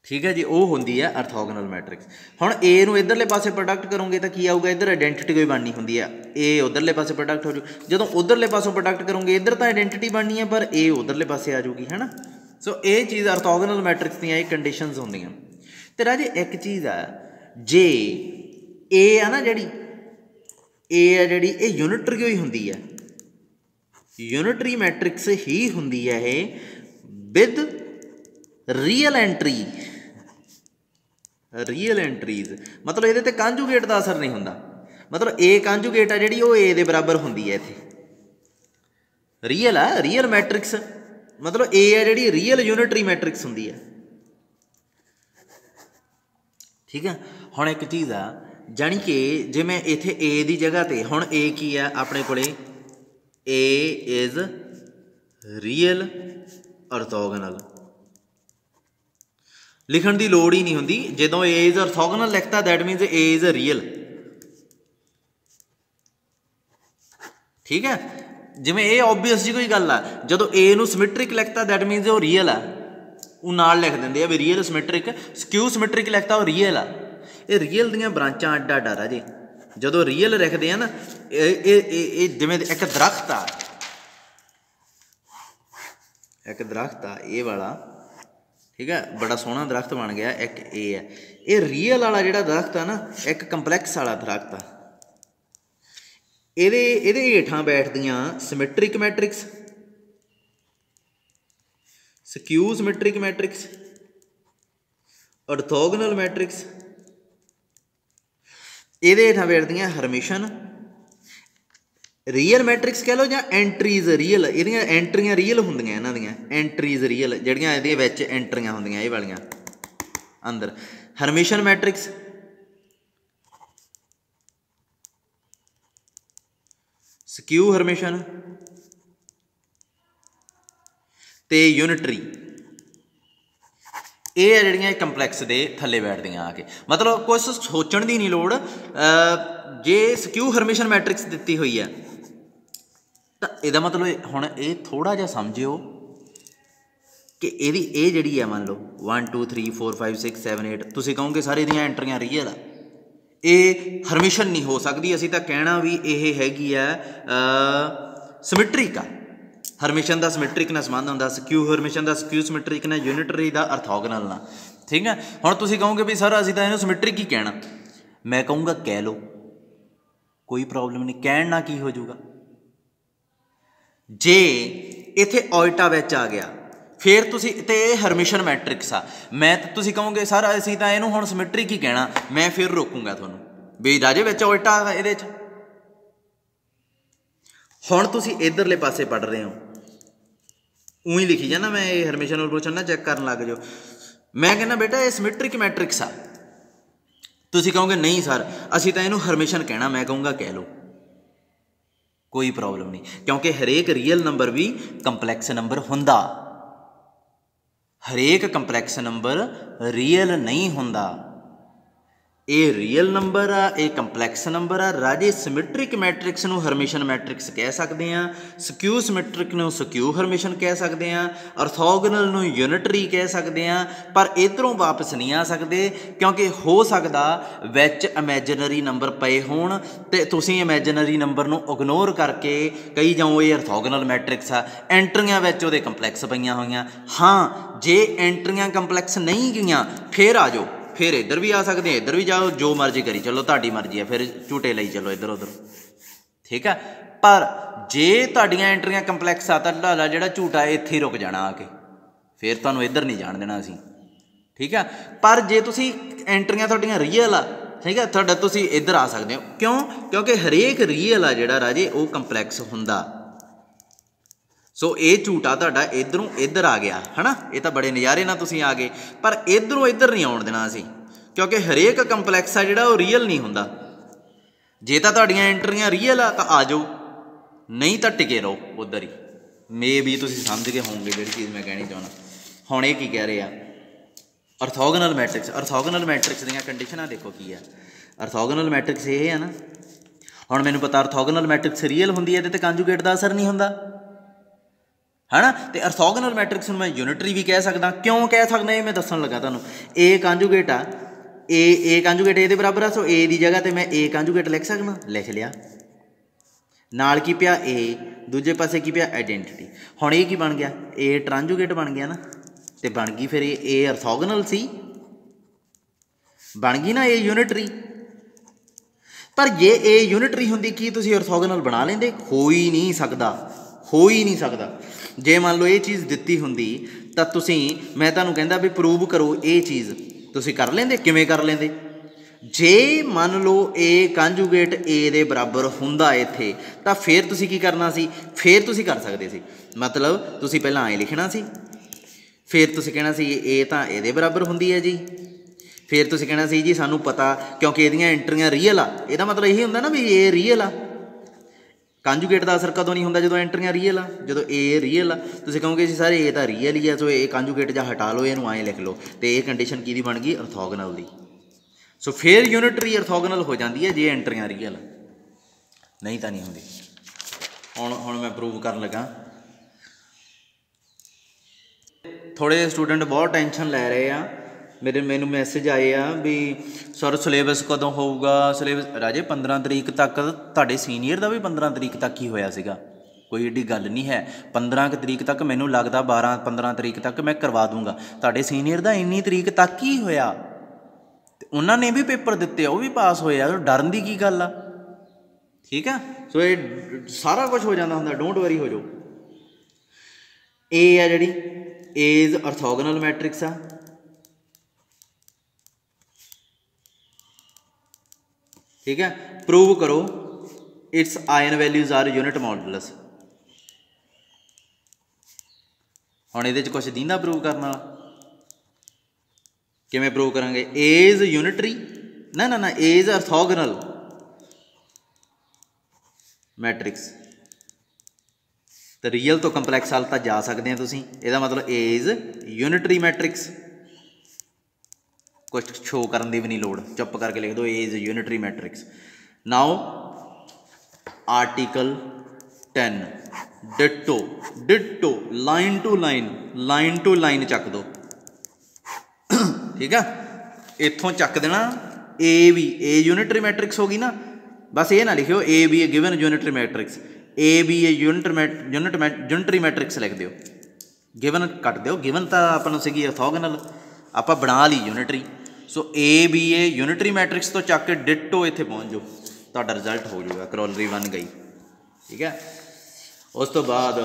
ठीक है जी, वो होंदी है ऑर्थोगोनल मैट्रिक्स। हुण ए नूं इधरले पासे प्रोडक्ट करोगे तो की आऊगा, इधर आइडेंटिटी कोई बननी होंदी है, ए उधरले पासे प्रोडक्ट हो जू, जदों उधरले पासों प्रोडक्ट करोगे इधर तो आइडेंटिटी बननी है पर ए उधरले पासे आ जाऊगी, है ना। सो ये चीज़ ऑर्थोगोनल मैट्रिक्स दी कंडीशनस होंदियां। ते राजे एक चीज़ आ, जे ए आ ना जिहड़ी ए है जिहड़ी ये यूनिटरी ही हुंदी है, यूनिटरी मैट्रिक्स ही हुंदी है ये with real entry, real entries, मतलब ये कांजूगेट का असर नहीं होंदा, मतलब ए कांजूगेट आ जिहड़ी वो ए दे बराबर हुंदी है इत्थे, ਰੀਅਲ ਆ, ਰੀਅਲ ਮੈਟ੍ਰਿਕਸ मतलब ए है जी रीयल यूनिटरी मैट्रिक्स होंगी है। ठीक है, हुण एक चीज़ आ जानी कि जे मैं इत्थे ए की जगह ते हुण ए की है अपने कोले ए इज़ रीयल ऑर्थोगोनल लिखण की लोड़ ही नहीं होंदी। जदों ए इज़ ऑर्थोगोनल लिखता दैट मीनस ए इज़ रियल। ठीक है, जिमें ये ओबवियस जी कोई गल आ जो ए नू सिमेट्रिक लिखता दैट मीनस वो रीयल आ, वो नाल लिख देंगे आ भी रीयल सिमेट्रिक। स्क्यू सिमेट्रिक लिखता वो रीयल आ। ये रीयल दियां ब्रांचां अड्ड अड्ड आ जी। जो रीयल लिखते हैं ना जिमें एक दरख्त आ, एक दरख्त आ ये वाला, ठीक है, बड़ा सोहना दरख्त बन गया। एक ए है, ये रीयल वाला जिहड़ा दरख्त है ना एक कंपलैक्स वाला दरख्त आ। ਇਹਦੇ ਹੇਠਾਂ ਬੈਠਦੀਆਂ symmetric matrix, skew symmetric matrix, orthogonal matrix. ਇਹਦੇ ਹੇਠਾਂ ਬੈਠਦੀਆਂ ਹਰਮਿਸ਼ਨ, ਰੀਅਲ ਮੈਟ੍ਰਿਕਸ ਕਹਿ ਲਓ ਜਾਂ ਐਂਟਰੀਜ਼ ਰੀਅਲ। ਇਹਦੀਆਂ ਐਂਟਰੀਆਂ ਰੀਅਲ ਹੁੰਦੀਆਂ, ਇਹਨਾਂ ਦੀਆਂ ਐਂਟਰੀਜ਼ ਰੀਅਲ ਜਿਹੜੀਆਂ ਇਹਦੇ ਵਿੱਚ ਐਂਟਰੀਆਂ ਹੁੰਦੀਆਂ ਇਹ ਵਾਲੀਆਂ ਅੰਦਰ। ਹਰਮਿਸ਼ਨ ਮੈਟ੍ਰਿਕਸ, ਸਕਿਊ ਹਰਮਿਸ਼ਨ ਤੇ यूनिटरी, ਇਹ ਹੈ ਜਿਹੜੀਆਂ ਕੰਪਲੈਕਸ ਦੇ ਥੱਲੇ ਬੈਠਦੀਆਂ ਆ ਕੇ। ਮਤਲਬ ਕੁਛ ਸੋਚਣ ਦੀ ਨਹੀਂ ਲੋੜ। ਜੇ ਸਕਿਊ ਹਰਮਿਸ਼ਨ ਮੈਟ੍ਰਿਕਸ ਦਿੱਤੀ ਹੋਈ ਹੈ ਤਾਂ ਇਹਦਾ ਮਤਲਬ ਹੁਣ ਇਹ ਥੋੜ੍ਹਾ ਜਿਹਾ ਸਮਝਿਓ ਕਿ ਇਹਦੀ ਇਹ ਜਿਹੜੀ ਹੈ ਮੰਨ ਲਓ 1 2 3 4 5 6 7 8 ਤੁਸੀਂ ਕਹੋਗੇ ਸਾਰੇ ਇਹਦੀਆਂ ਐਂਟਰੀਆਂ ਰੀਅਲ ਆ, ਇਹ ਹਰਮਿਸ਼ਨ नहीं हो सकती। असीं तां कहना भी ये हैगी है सिमेट्रिक आ। हरमिशन का सिमेट्रिक नाल संबंध हुंदा, स्क्यू हरमिशन का स्क्यू सिमेट्रिक ने, यूनिटरी का ऑर्थोगोनल ना। ठीक है, हुण तुसीं कहोगे भी सर असीं तां इहनूं सिमेट्रिक ही कहना, मैं कहूँगा कह लो कोई प्रॉब्लम नहीं। कहण नाल की हो जाऊगा, जे इत्थे ऑल्टा विच आ गया फिर तुसी ते हरमिशन मैट्रिक्स आ। मैं तुसी कहोगे सर असीं तां इहनूं हुण सिमेट्रिक ही कहना, मैं फिर रोकूंगा तुहानूं भी राजे विच उल्टा आ इहदे च। हुण तुसी इधरले पासे पढ़ रहे हो, ऊँ ही लिखी जाना मैं ये हरमिशन ऑपरेशन ना चैक करन लग जाओ। मैं कहना बेटा ये सिमेट्रिक मैट्रिक्स आ। तुसी कहोगे नहीं सर असीं तां इहनूं हरमिशन कहना, मैं कहूँगा कह लो कोई प्रॉब्लम नहीं, क्योंकि हरेक रियल नंबर भी कंपलैक्स नंबर हुंदा, हरेक कंपलैक्स नंबर रियल नहीं होंदा। ये रियल नंबर आ, ये कंपलैक्स नंबर आ। राजे सिमेट्रिक मैट्रिक्स नूं हरमिशन मैट्रिक्स कह सकते हैं, स्क्यू सिमेट्रिक नूं स्क्यू हरमिशन कह सकते हैं, ऑर्थोगोनल नूं यूनिटरी कह सकते हैं। पर इधरों वापस नहीं आ सकते क्योंकि हो सकता विच इमेजिनरी नंबर पे होण ते तुसीं इमेजिनरी नंबर नूं इग्नोर करके कही जाओ ये ऑर्थोगोनल मैट्रिक्स आ, एंट्रियां विच उहदे कंपलैक्स पईयां होईयां। हाँ जे एंट्रियां कंपलैक्स नहीं गईयां फिर आ जाओ, फिर इधर भी आ सकते हैं, इधर भी जाओ, जो मर्जी करी चलो, तुहाडी मर्जी है, फिर झूटे लई चलो इधर उधर। ठीक है, पर जे तुहाडियां एंट्रियां कंपलैक्स आ तां तुहाडा जिहड़ा झूटा इत्थे ही रुक जाना आके, फिर तुहानूं इधर नहीं जाण देना असीं। ठीक है, पर जे तुसीं एंट्रियां तुहाडियां रीयल आ, ठीक है, तुहाडा तुसीं इधर आ सकते हो। क्यों? क्योंकि हरेक रीयल आ जिहड़ा राजे वो कंपलैक्स हुंदा। सो ये झूठा तुहाडा इधरों इधर आ गया है ना, ये तो बड़े नज़ारे ना तुसीं आ गए, पर इधरों इधर नहीं आउण देना असीं, क्योंकि हरेक कंपलैक्स आ जिहड़ा वो रियल नहीं हुंदा। जे तां तुहाडियां एंट्रियां रियल आ तां आ जाओ, नहीं तां टिके रहो उधर ही। मे भी तुसीं समझ गए होवोगे जिहड़ी चीज़ मैं कहनी चाहुंदा। हुण ये की कह रहे आ ऑर्थोगोनल मैट्रिक्स। ऑर्थोगोनल मैट्रिक्स दीयां कंडीशनां देखो की है। ऑर्थोगोनल मैट्रिक्स ये है ना, हुण मैनूं पता ऑर्थोगोनल मैट्रिक्स रियल हुंदी है, इहदे ते कंजुगेट दा असर नहीं हुंदा है ना। तो ऑर्थोगोनल मैट्रिक्स मैं यूनिटरी भी कह सकदा। क्यों कह सकदा ये मैं दसन लगा तुहानूं। ए कंजुगेट आ, ए कंजुगेट ए दे बराबर आ, सो ए दी जगह ते मैं ए कंजुगेट लिख सकदा, लिख लिया। नाल की पिया ए, दूजे पासे की पिया आइडेंटिटी। हुण ये की बन गया, ए ट्रांजुगेट बन गया ना, तो बन गई फिर ए ऑर्थोगोनल सी, बन गई ना ए यूनिटरी। पर जे ए यूनिटरी हुंदी की तुसीं ऑर्थोगोनल बना लेंदे? हो ही नहीं सकदा, हो ही नहीं सकदा। जे मान लो ये चीज़ दिती हुंदी तां तुसीं, मैं तुहानूं कहंदा भी प्रूव करो ये चीज़, तुसीं कर लेंदे? किवें कर लेंदे? जे मान लो ए कंजुगेट ए दे बराबर हुंदा इत्थे तां फिर तुसीं की करना सी, फिर तुसीं कर सकदे सी, मतलब तुसीं पहलां ऐ लिखना सी, फिर तुसीं कहना सी ए तां इहदे बराबर हुंदी है जी, फिर तुसीं कहना सी जी सानूं पता क्योंकि इहदियां एंट्रियां रीयल आ, इहदा मतलब यही हुंदा ना भी ए रीयल आ। कंजुगेट का असर कदों नहीं होंदा जो एंट्रियां रीयल आ, जो ए रीयल आ तुसीं कहोगे जी सर ए तां रीयल ही है, सो ए कंजुगेट जा हटा लो, इहनूं ऐ लिख लो, तो ये कंडीशन की बन गई ऑर्थोगोनल दी। सो फिर यूनिटरी ऑर्थोगोनल हो जाती है जे एंट्रियां रियल, नहीं तो नहीं होंदी। हुण मैं प्रूव कर लगा। थोड़े स्टूडेंट बहुत टेंशन लै रहे हैं, मैनू मैसेज आए आ भी सर सिलेबस कदों होऊगा, सिलेबस राजे 15 तरीक तक तुहाडे सीनियर का भी 15 तरीक तक ही होया सीगा, कोई एडी गल नहीं है। 15 तरीक तक मैनू लगता 12-15 तरीक तक मैं करवा दूँगा, तुहाडे सीनियर का इन्नी तरीक तक ही होया, उन्होंने भी पेपर दिते वो भी पास होए आ, डरन की गल आ, ठीक है। सो ये सारा कुछ हो जाता होंगे, डोंट वरी हो जाओ। ए है जी एज ऑर्थोगोनल मैट्रिक्स आ, ठीक है। प्रूव करो its eigen values are unit modulus. हुण इहदे च कुछ दींदा प्रूव करना, किवें प्रूव करांगे? एज यूनिटरी ना ना ना एज ऑर्थोगोनल मैट्रिक्स, तो रियल तो कंपलैक्स वाल तो जा सकते हैं तुसीं, इहदा मतलब एज यूनिटरी मैट्रिक्स, कुछ शो करने की भी नहीं लोड़, चुप करके लिख दो as unitary matrix. Now article 10 ditto, ditto line to line चक दो, ठीक है। इत्थों चक देना A B, A unitary matrix होगी ना, बस ये ना लिखियो A B A given unitary matrix, A B A unitary matrix लिख दियो, गिवन कट दियो, गिवन तो अपन सी ऑर्थोगोनल आप बना ली unitary. So A B A unitary matrix तो चक के डिटो इत्थे पहुँच जाओ, तुहाडा रिजल्ट हो जाएगा, क्रॉलरी बन गई, ठीक है। उस तो बाद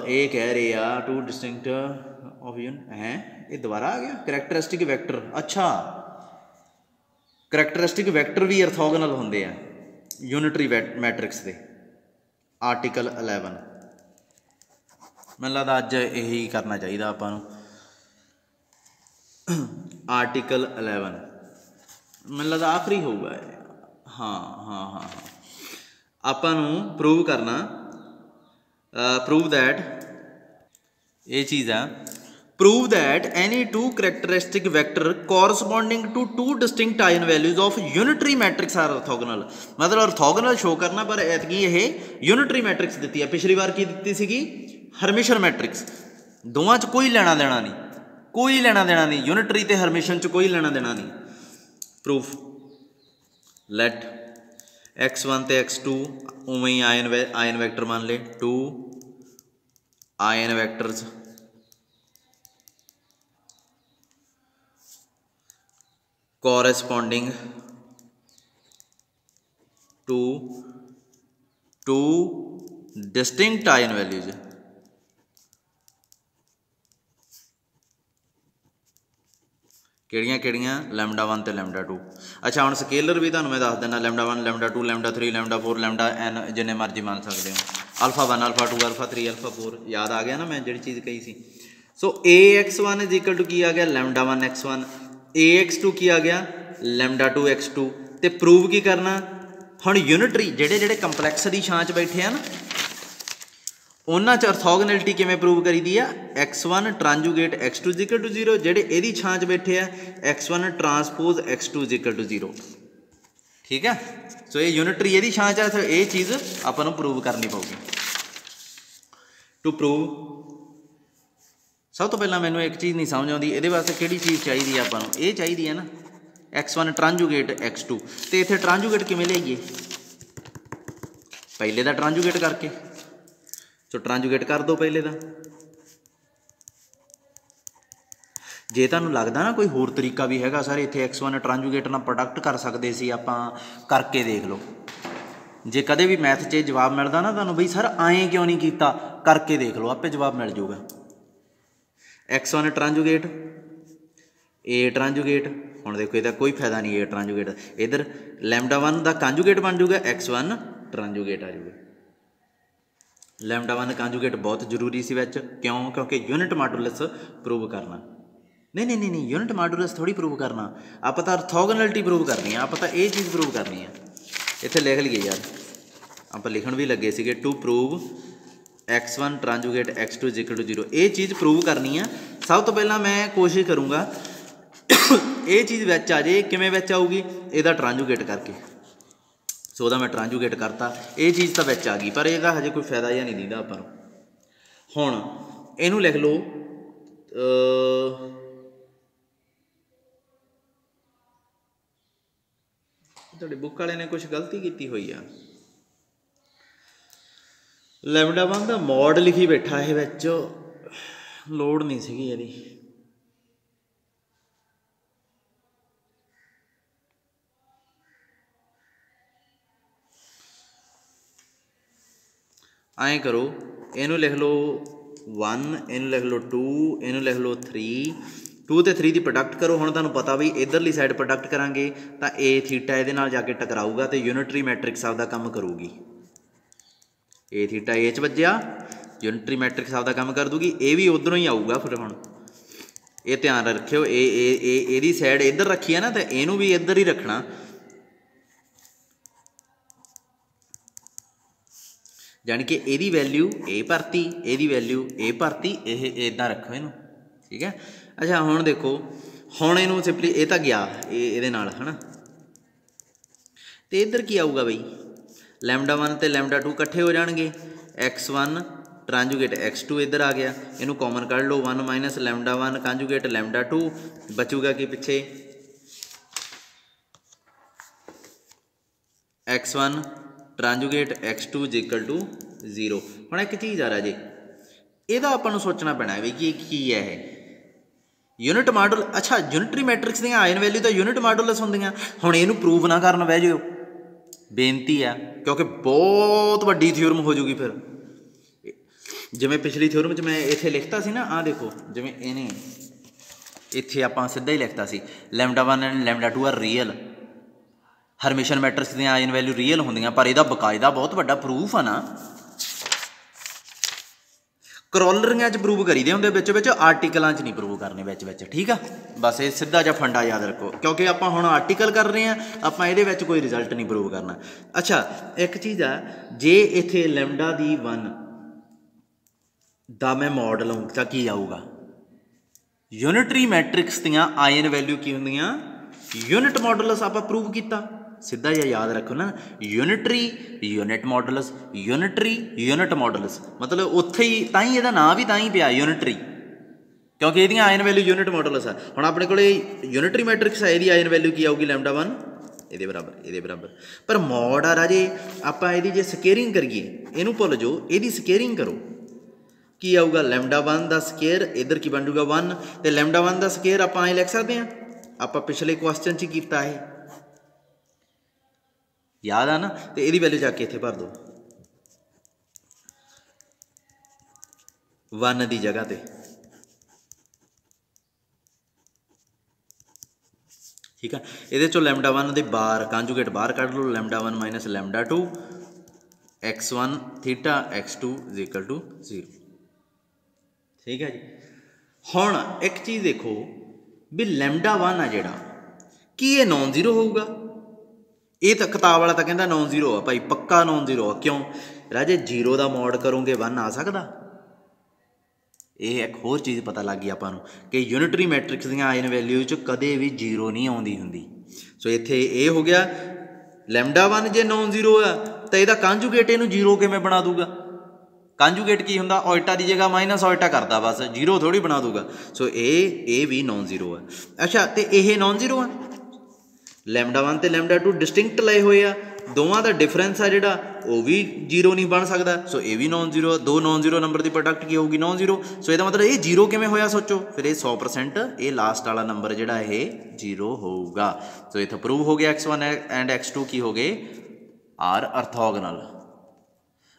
ये कह रहे आ टू डिस्टिंक्ट ऑफ हैं, ये दोबारा आ गया करैक्टरिस्टिक वैक्टर। अच्छा करैक्टरिस्टिक वैक्टर भी ऑर्थोगोनल होंदे आ यूनिटरी मैट्रिक्स के। आर्टिकल 11 मैनूं लगदा अज यही करना चाहिए आपां नूं। आर्टिकल 11 मैनूं लगदा आखिरी होऊगा, हाँ हाँ हाँ हाँ, आपां नूं प्रूव करना, प्रूव दैट ये चीज़ है, prove that any two characteristic vector corresponding to two distinct eigen values of unitary matrix are orthogonal. मतलब ऑर्थोगोनल शो करना, पर ऐतकी ये यूनिटरी मैट्रिक्स दी है, पिछली बार की दी सी हरमिशन मैट्रिक्स। दोवां च कोई लेना देना नहीं, कोई लेना देना नहीं, यूनिटरी ते हरमिशन च कोई लेना देना नहीं। प्रूफ लेट x1 ते x2 उवें ही आयन वैक्टर मान ले, 2 ion vectors corresponding to two distinct ion values। ਕਿਹੜੀਆਂ लैम्डा 1 ਤੇ लैम्डा 2। अच्छा ਹੁਣ ਸਕੇਲਰ भी ਤੁਹਾਨੂੰ मैं दस देना, lambda 1 lambda 2 lambda 3 lambda 4 lambda n जिन्ने मर्जी मान सकते हो, अल्फा 1 अल्फा 2 अल्फा 3 अल्फा 4। याद आ गया ना मैं जी चीज़ कही सी। सो AX1 इज इक्वल टू की आ गया लैम्डा 1 x1, AX2 की आ गया लैम्डा 2 x2। तो प्रूव की करना हुण यूनिटरी जेडे कंपलैक्स की छां च बैठे हैं ना, उन्हां च ऑर्थोगोनैलिटी किवें प्रूव करी दी है? x1 transjugate x2 is equal to 0, जेडे इहदी छां च बैठे हैं x1 transpose x2 is equal to 0, ठीक है। सो ये यूनिटरी इहदी छां च है, ये चीज़ आपां नूं प्रूव करनी पऊगी। टू प्रूव सब तो पहला मैनूं एक चीज़ नहीं समझ आउंदी, इहदे वास्ते किहड़ी चीज़ चाहिए आपां नूं? ये चाहिए है ना x1 ट्रांजूगेट x2, तो इत्थे ट्रांजूगेट किवें लिआईए? पहले दा ट्रांजूगेट करके, सो ट्रांजूगेट कर दो पहले का। जे तुहानूं लगदा ना कोई होर तरीका भी हैगा सर इत्थे x1 ट्रांजूगेट नाल प्रोडक्ट कर सकते सी आपां, करके देख लो। जे कदे भी मैथ च जवाब मिलदा ना तुहानूं बई सर आएँ क्यों नहीं कीता, करके देख लो, आपे जवाब मिल जाऊगा। x1 ट्रांजूगेट A ट्रांजूगेट हुण देखो इहदा कोई फायदा नहीं है ट्रांजूगेट, इधर लैमडा 1 का कांजूगेट बन जूगा, x1 ट्रांजूगेट आ जाऊगा। लैमडा 1 कांजूगेट बहुत जरूरी सी विच, क्यों? क्योंकि यूनिट मॉडुलस प्रूव करना। नहीं यूनिट मॉडुलस थोड़ी प्रूव करना, आप तो ऑर्थोगोनैलिटी प्रूव करनी है, आप तो ये चीज़ प्रूव करनी है। इत्थे लिख लीए यार, आप लिखण भी लगे सीगे to prove x1 transjugate x2 is equal to 0। ये चीज़ प्रूव करनी है। सब तो पहला मैं कोशिश करूँगा ये चीज़ विच आ जाए, किवें विच आऊगी? इहदा ट्रांजूगेट करके, सो वह मैं ट्रांजूगेट करता, ये चीज़ तो विच आ गई, पर यदा हजे कोई फायदा या नहीं दीदा आपां नूं। हुण इहनूं लिख लो तुहाडी बुक वाले ने कुछ गलती की हुई है। लैमडा 1 का मॉड लिखी बैठा है विच, लोड़ नहीं सीगी इहदी। ऐं करो, इनू लिख लो 1, इनू लिख लो 2, इनू लिख लो 3, 2 ते 3 की प्रोडक्ट करो। हुण तुहानूं पता भी इधरली साइड प्रोडक्ट करांगे तो ए थीटा इहदे नाल जाके टकराऊगा तो यूनिटरी मैट्रिक्स आपदा काम करूगी। ए थीटा ए च वज्जिया, यूनिटरी मैट्रिक्स आपदा काम कर दूगी, ए भी उधरों ही आऊगा। फिर हुण ये ध्यान रखियो, ए साइड इधर रखी है ना, तो इनू भी इधर ही रखना। जानी कि यदी वैल्यू ए भरती, यदी वैल्यू ए भरती, ये इदा रखो इनू, ठीक है। अच्छा हुण देखो, हुण इनू सिंपली ये तो गया ये नाल है ना, तो इधर की आऊगा बई लैमडा 1 ते लैमडा 2 इकट्ठे हो जाएंगे, x1 ट्रांजूगेट x2 इधर आ गया, इनू कॉमन कढ़ लो, 1 माइनस लैमडा 1 कांजूगेट लैमडा 2, बचूगा कि पिछे x1 transjugate x2 is equal to 0। हुण एक चीज़ आ रहा जी, यदा आपां सोचना पैना है कि की है यूनिट मॉडल। अच्छा यूनिटरी मैट्रिक्स दी आयन वैल्यू तो यूनिट मॉडुलस होंदियां, हुण इहनूं प्रूव ना करन बह जाओ, बेनती है, क्योंकि बहुत वड्डी थ्योरम हो जूगी। फिर जिवें पिछली थ्योरम च मैं इत्थे लिखता सी ना, आ देखो जिवें इहने इत्थे आपां सीधा ही लिखता सी lambda 1 and lambda 2 are real, hermitian matrix दी आयन वैल्यू रियल होंदियां, पर इहदा बकायदा बहुत वड्डा प्रूफ है ना, क्रॉलरिंगां च प्रूव करी दे हुंदे, विच आर्टिकलां च नहीं प्रूव करने विच, ठीक है। बस ये सीधा जिहा फंडा याद रखो, क्योंकि आपां हुण आर्टिकल कर रहे हैं, आपां इहदे विच कोई रिजल्ट नहीं प्रूव करना। अच्छा एक चीज़ आ, जे इत्थे लैमडा दी 1 दा मैं मॉड लऊं तां की आऊगा? यूनिटरी मैट्रिक्स दियां आयन वैल्यू की होंदियां? यूनिट मॉडुलस आपां प्रूव किया, सीधा जिहा याद रखो ना, unitary unit modulus, unitary unit modulus, मतलब उत्थे ही तां ही इहदा नाम भी तां ही पिया यूनिटरी, क्योंकि इहदी आयन वैल्यू यूनिट मॉडुलस है। हुण अपने कोले यूनिटरी मैट्रिक्स है, इहदी आयन वैल्यू की आऊगी लैमडा 1 इहदे बराबर, पर मॉड आ राजे आपां इहदी जे स्केयरिंग करिए, इहनूं भुल जाओ, इहदी स्केयरिंग करो की आऊगा लैमडा 1 का स्केयर, इधर की बन जूगा 1, तो लैमडा 1 का स्केयर आप लिख सकते हैं, आप पिछले क्वेश्चन च किया है, याद आ ना, तो यदी वैल्यू जाके इत्थे भर दो 1 की जगह पे, ठीक है। ये चो लैमडा 1 के बाहर कांजूगेट बाहर कढ़ लो, lambda 1 minus lambda 2 x1 theta x2 is equal to 0, ठीक है जी। हुण एक चीज़ देखो भी लैमडा 1 आ जिहड़ा की ये नॉन जीरो होगा? ये तो किताब वाला तो कहता नॉन जीरो आ भाई, पक्का नॉन जीरो आ, क्यों राजे 0 का मॉड करोगे 1 आ सकता? ये एक होर चीज़ पता लग गई आपां नूं कि यूनिटरी मैट्रिक्स दी आयन वैल्यू च कदे भी 0 नहीं आउंदी हुंदी। सो इत्थे ये हो गया लैमडा 1 जे नॉन जीरो है तो यदा कांजूगेट इनू 0 किवें बना दूगा? कांजूगेट की हुंदा ऑल्टा की जगह माइनस ऑल्टा करता, बस 0 थोड़ी बना दूगा। सो ये भी नॉन जीरो है। अच्छा तो यह नॉन जीरो है, लैमडा 1 तो लैमडा 2 डिस्टिंक्ट लए हुए आ, दोवां दा डिफरेंस आ जिहड़ा वो भी 0 नहीं बन सकता। सो ये भी नॉन जीरो, दो नॉन जीरो नंबर की प्रोडक्ट की होगी नॉन जीरो। सो इसका मतलब ये 0 किवें होया सोचो, फिर ये 100% ये लास्ट वाला नंबर जिहड़ा ये 0 होगा। सो इत्थे प्रूव हो गया x1 एंड x2 की हो गए आर अर्थोगनल।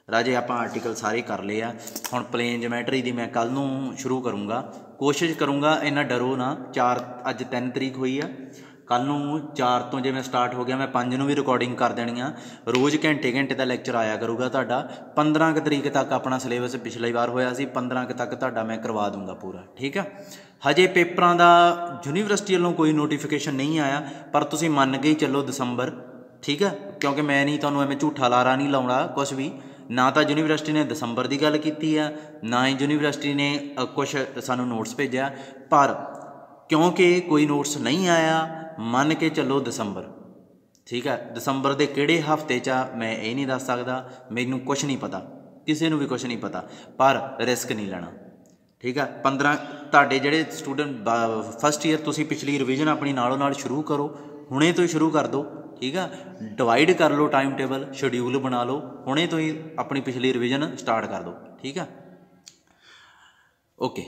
राजे आप आर्टिकल सारे कर लिए आ, हुण प्लेन जोमैट्री की मैं कल नूं शुरू करूँगा, कोशिश करूँगा, इन्ना डरो ना। 4 अज 3 तरीक हुई आ, ਕੱਲ੍ਹ ਨੂੰ 4 ਤੋਂ ਜਿਵੇਂ ਸਟਾਰਟ ਹੋ ਗਿਆ, ਮੈਂ 5 ਨੂੰ ਵੀ ਰਿਕਾਰਡਿੰਗ ਕਰ ਦੇਣੀ ਆ। ਰੋਜ਼ ਘੰਟੇ ਘੰਟੇ ਦਾ ਲੈਕਚਰ ਆਇਆ ਕਰੂਗਾ ਤੁਹਾਡਾ। 15 ਕੁ ਤਰੀਕ ਤੱਕ ਆਪਣਾ ਸਿਲੇਬਸ ਪਿਛਲੀ ਵਾਰ ਹੋਇਆ ਸੀ, 15 ਕੁ ਤੱਕ ਤੁਹਾਡਾ ਮੈਂ ਕਰਵਾ ਦੂੰਗਾ ਪੂਰਾ, ਠੀਕ ਆ। ਹਜੇ ਪੇਪਰਾਂ ਦਾ ਯੂਨੀਵਰਸਿਟੀ ਵੱਲੋਂ ਕੋਈ ਨੋਟੀਫਿਕੇਸ਼ਨ ਨਹੀਂ ਆਇਆ, ਪਰ ਤੁਸੀਂ ਮੰਨ ਕੇ ਹੀ ਚੱਲੋ ਦਸੰਬਰ, ਠੀਕ ਆ। ਕਿਉਂਕਿ ਮੈਂ ਨਹੀਂ ਤੁਹਾਨੂੰ ਐਵੇਂ ਝੂਠਾ ਲਾਰਾ ਨਹੀਂ ਲਾਉਣਾ ਕੁਛ ਵੀ, ਨਾ ਤਾਂ ਯੂਨੀਵਰਸਿਟੀ ਨੇ ਦਸੰਬਰ ਦੀ ਗੱਲ ਕੀਤੀ ਆ, ਨਾ ਹੀ ਯੂਨੀਵਰਸਿਟੀ ਨੇ ਕੁਛ ਸਾਨੂੰ ਨੋਟਸ ਭੇਜਿਆ। ਪਰ ਕਿਉਂਕਿ ਕੋਈ ਨੋਟਸ ਨਹੀਂ ਆਇਆ, ਮੰਨ ਕੇ ਚੱਲੋ ਦਸੰਬਰ, ਠੀਕ ਹੈ। ਦਸੰਬਰ ਦੇ ਕਿਹੜੇ ਹਫ਼ਤੇ 'ਚ ਆ ਮੈਂ ਇਹ ਨਹੀਂ ਦੱਸ ਸਕਦਾ, ਮੈਨੂੰ ਕੁਛ ਨਹੀਂ ਪਤਾ, ਕਿਸੇ ਨੂੰ ਵੀ ਕੁਛ ਨਹੀਂ ਪਤਾ, ਪਰ ਰਿਸਕ ਨਹੀਂ ਲੈਣਾ, ਠੀਕ ਆ। 15 ਤੁਹਾਡੇ ਜਿਹੜੇ ਸਟੂਡੈਂਟ ਫਸਟ ਈਅਰ, ਤੁਸੀਂ ਪਿਛਲੀ ਰਿਵੀਜ਼ਨ ਆਪਣੀ ਨਾਲੋਂ ਨਾਲ ਸ਼ੁਰੂ ਕਰੋ, ਹੁਣੇ ਤੋਂ ਹੀ ਸ਼ੁਰੂ ਕਰ ਦਿਓ, ਠੀਕ ਆ। ਡਿਵਾਈਡ ਕਰ ਲਓ ਟਾਈਮ ਟੇਬਲ, ਸ਼ਡਿਊਲ ਬਣਾ ਲਓ, ਹੁਣੇ ਤੋਂ ਹੀ ਆਪਣੀ ਪਿਛਲੀ ਰਿਵੀਜ਼ਨ ਸਟਾਰਟ ਕਰ ਦਿਓ, ਠੀਕ ਆ। ਓਕੇ।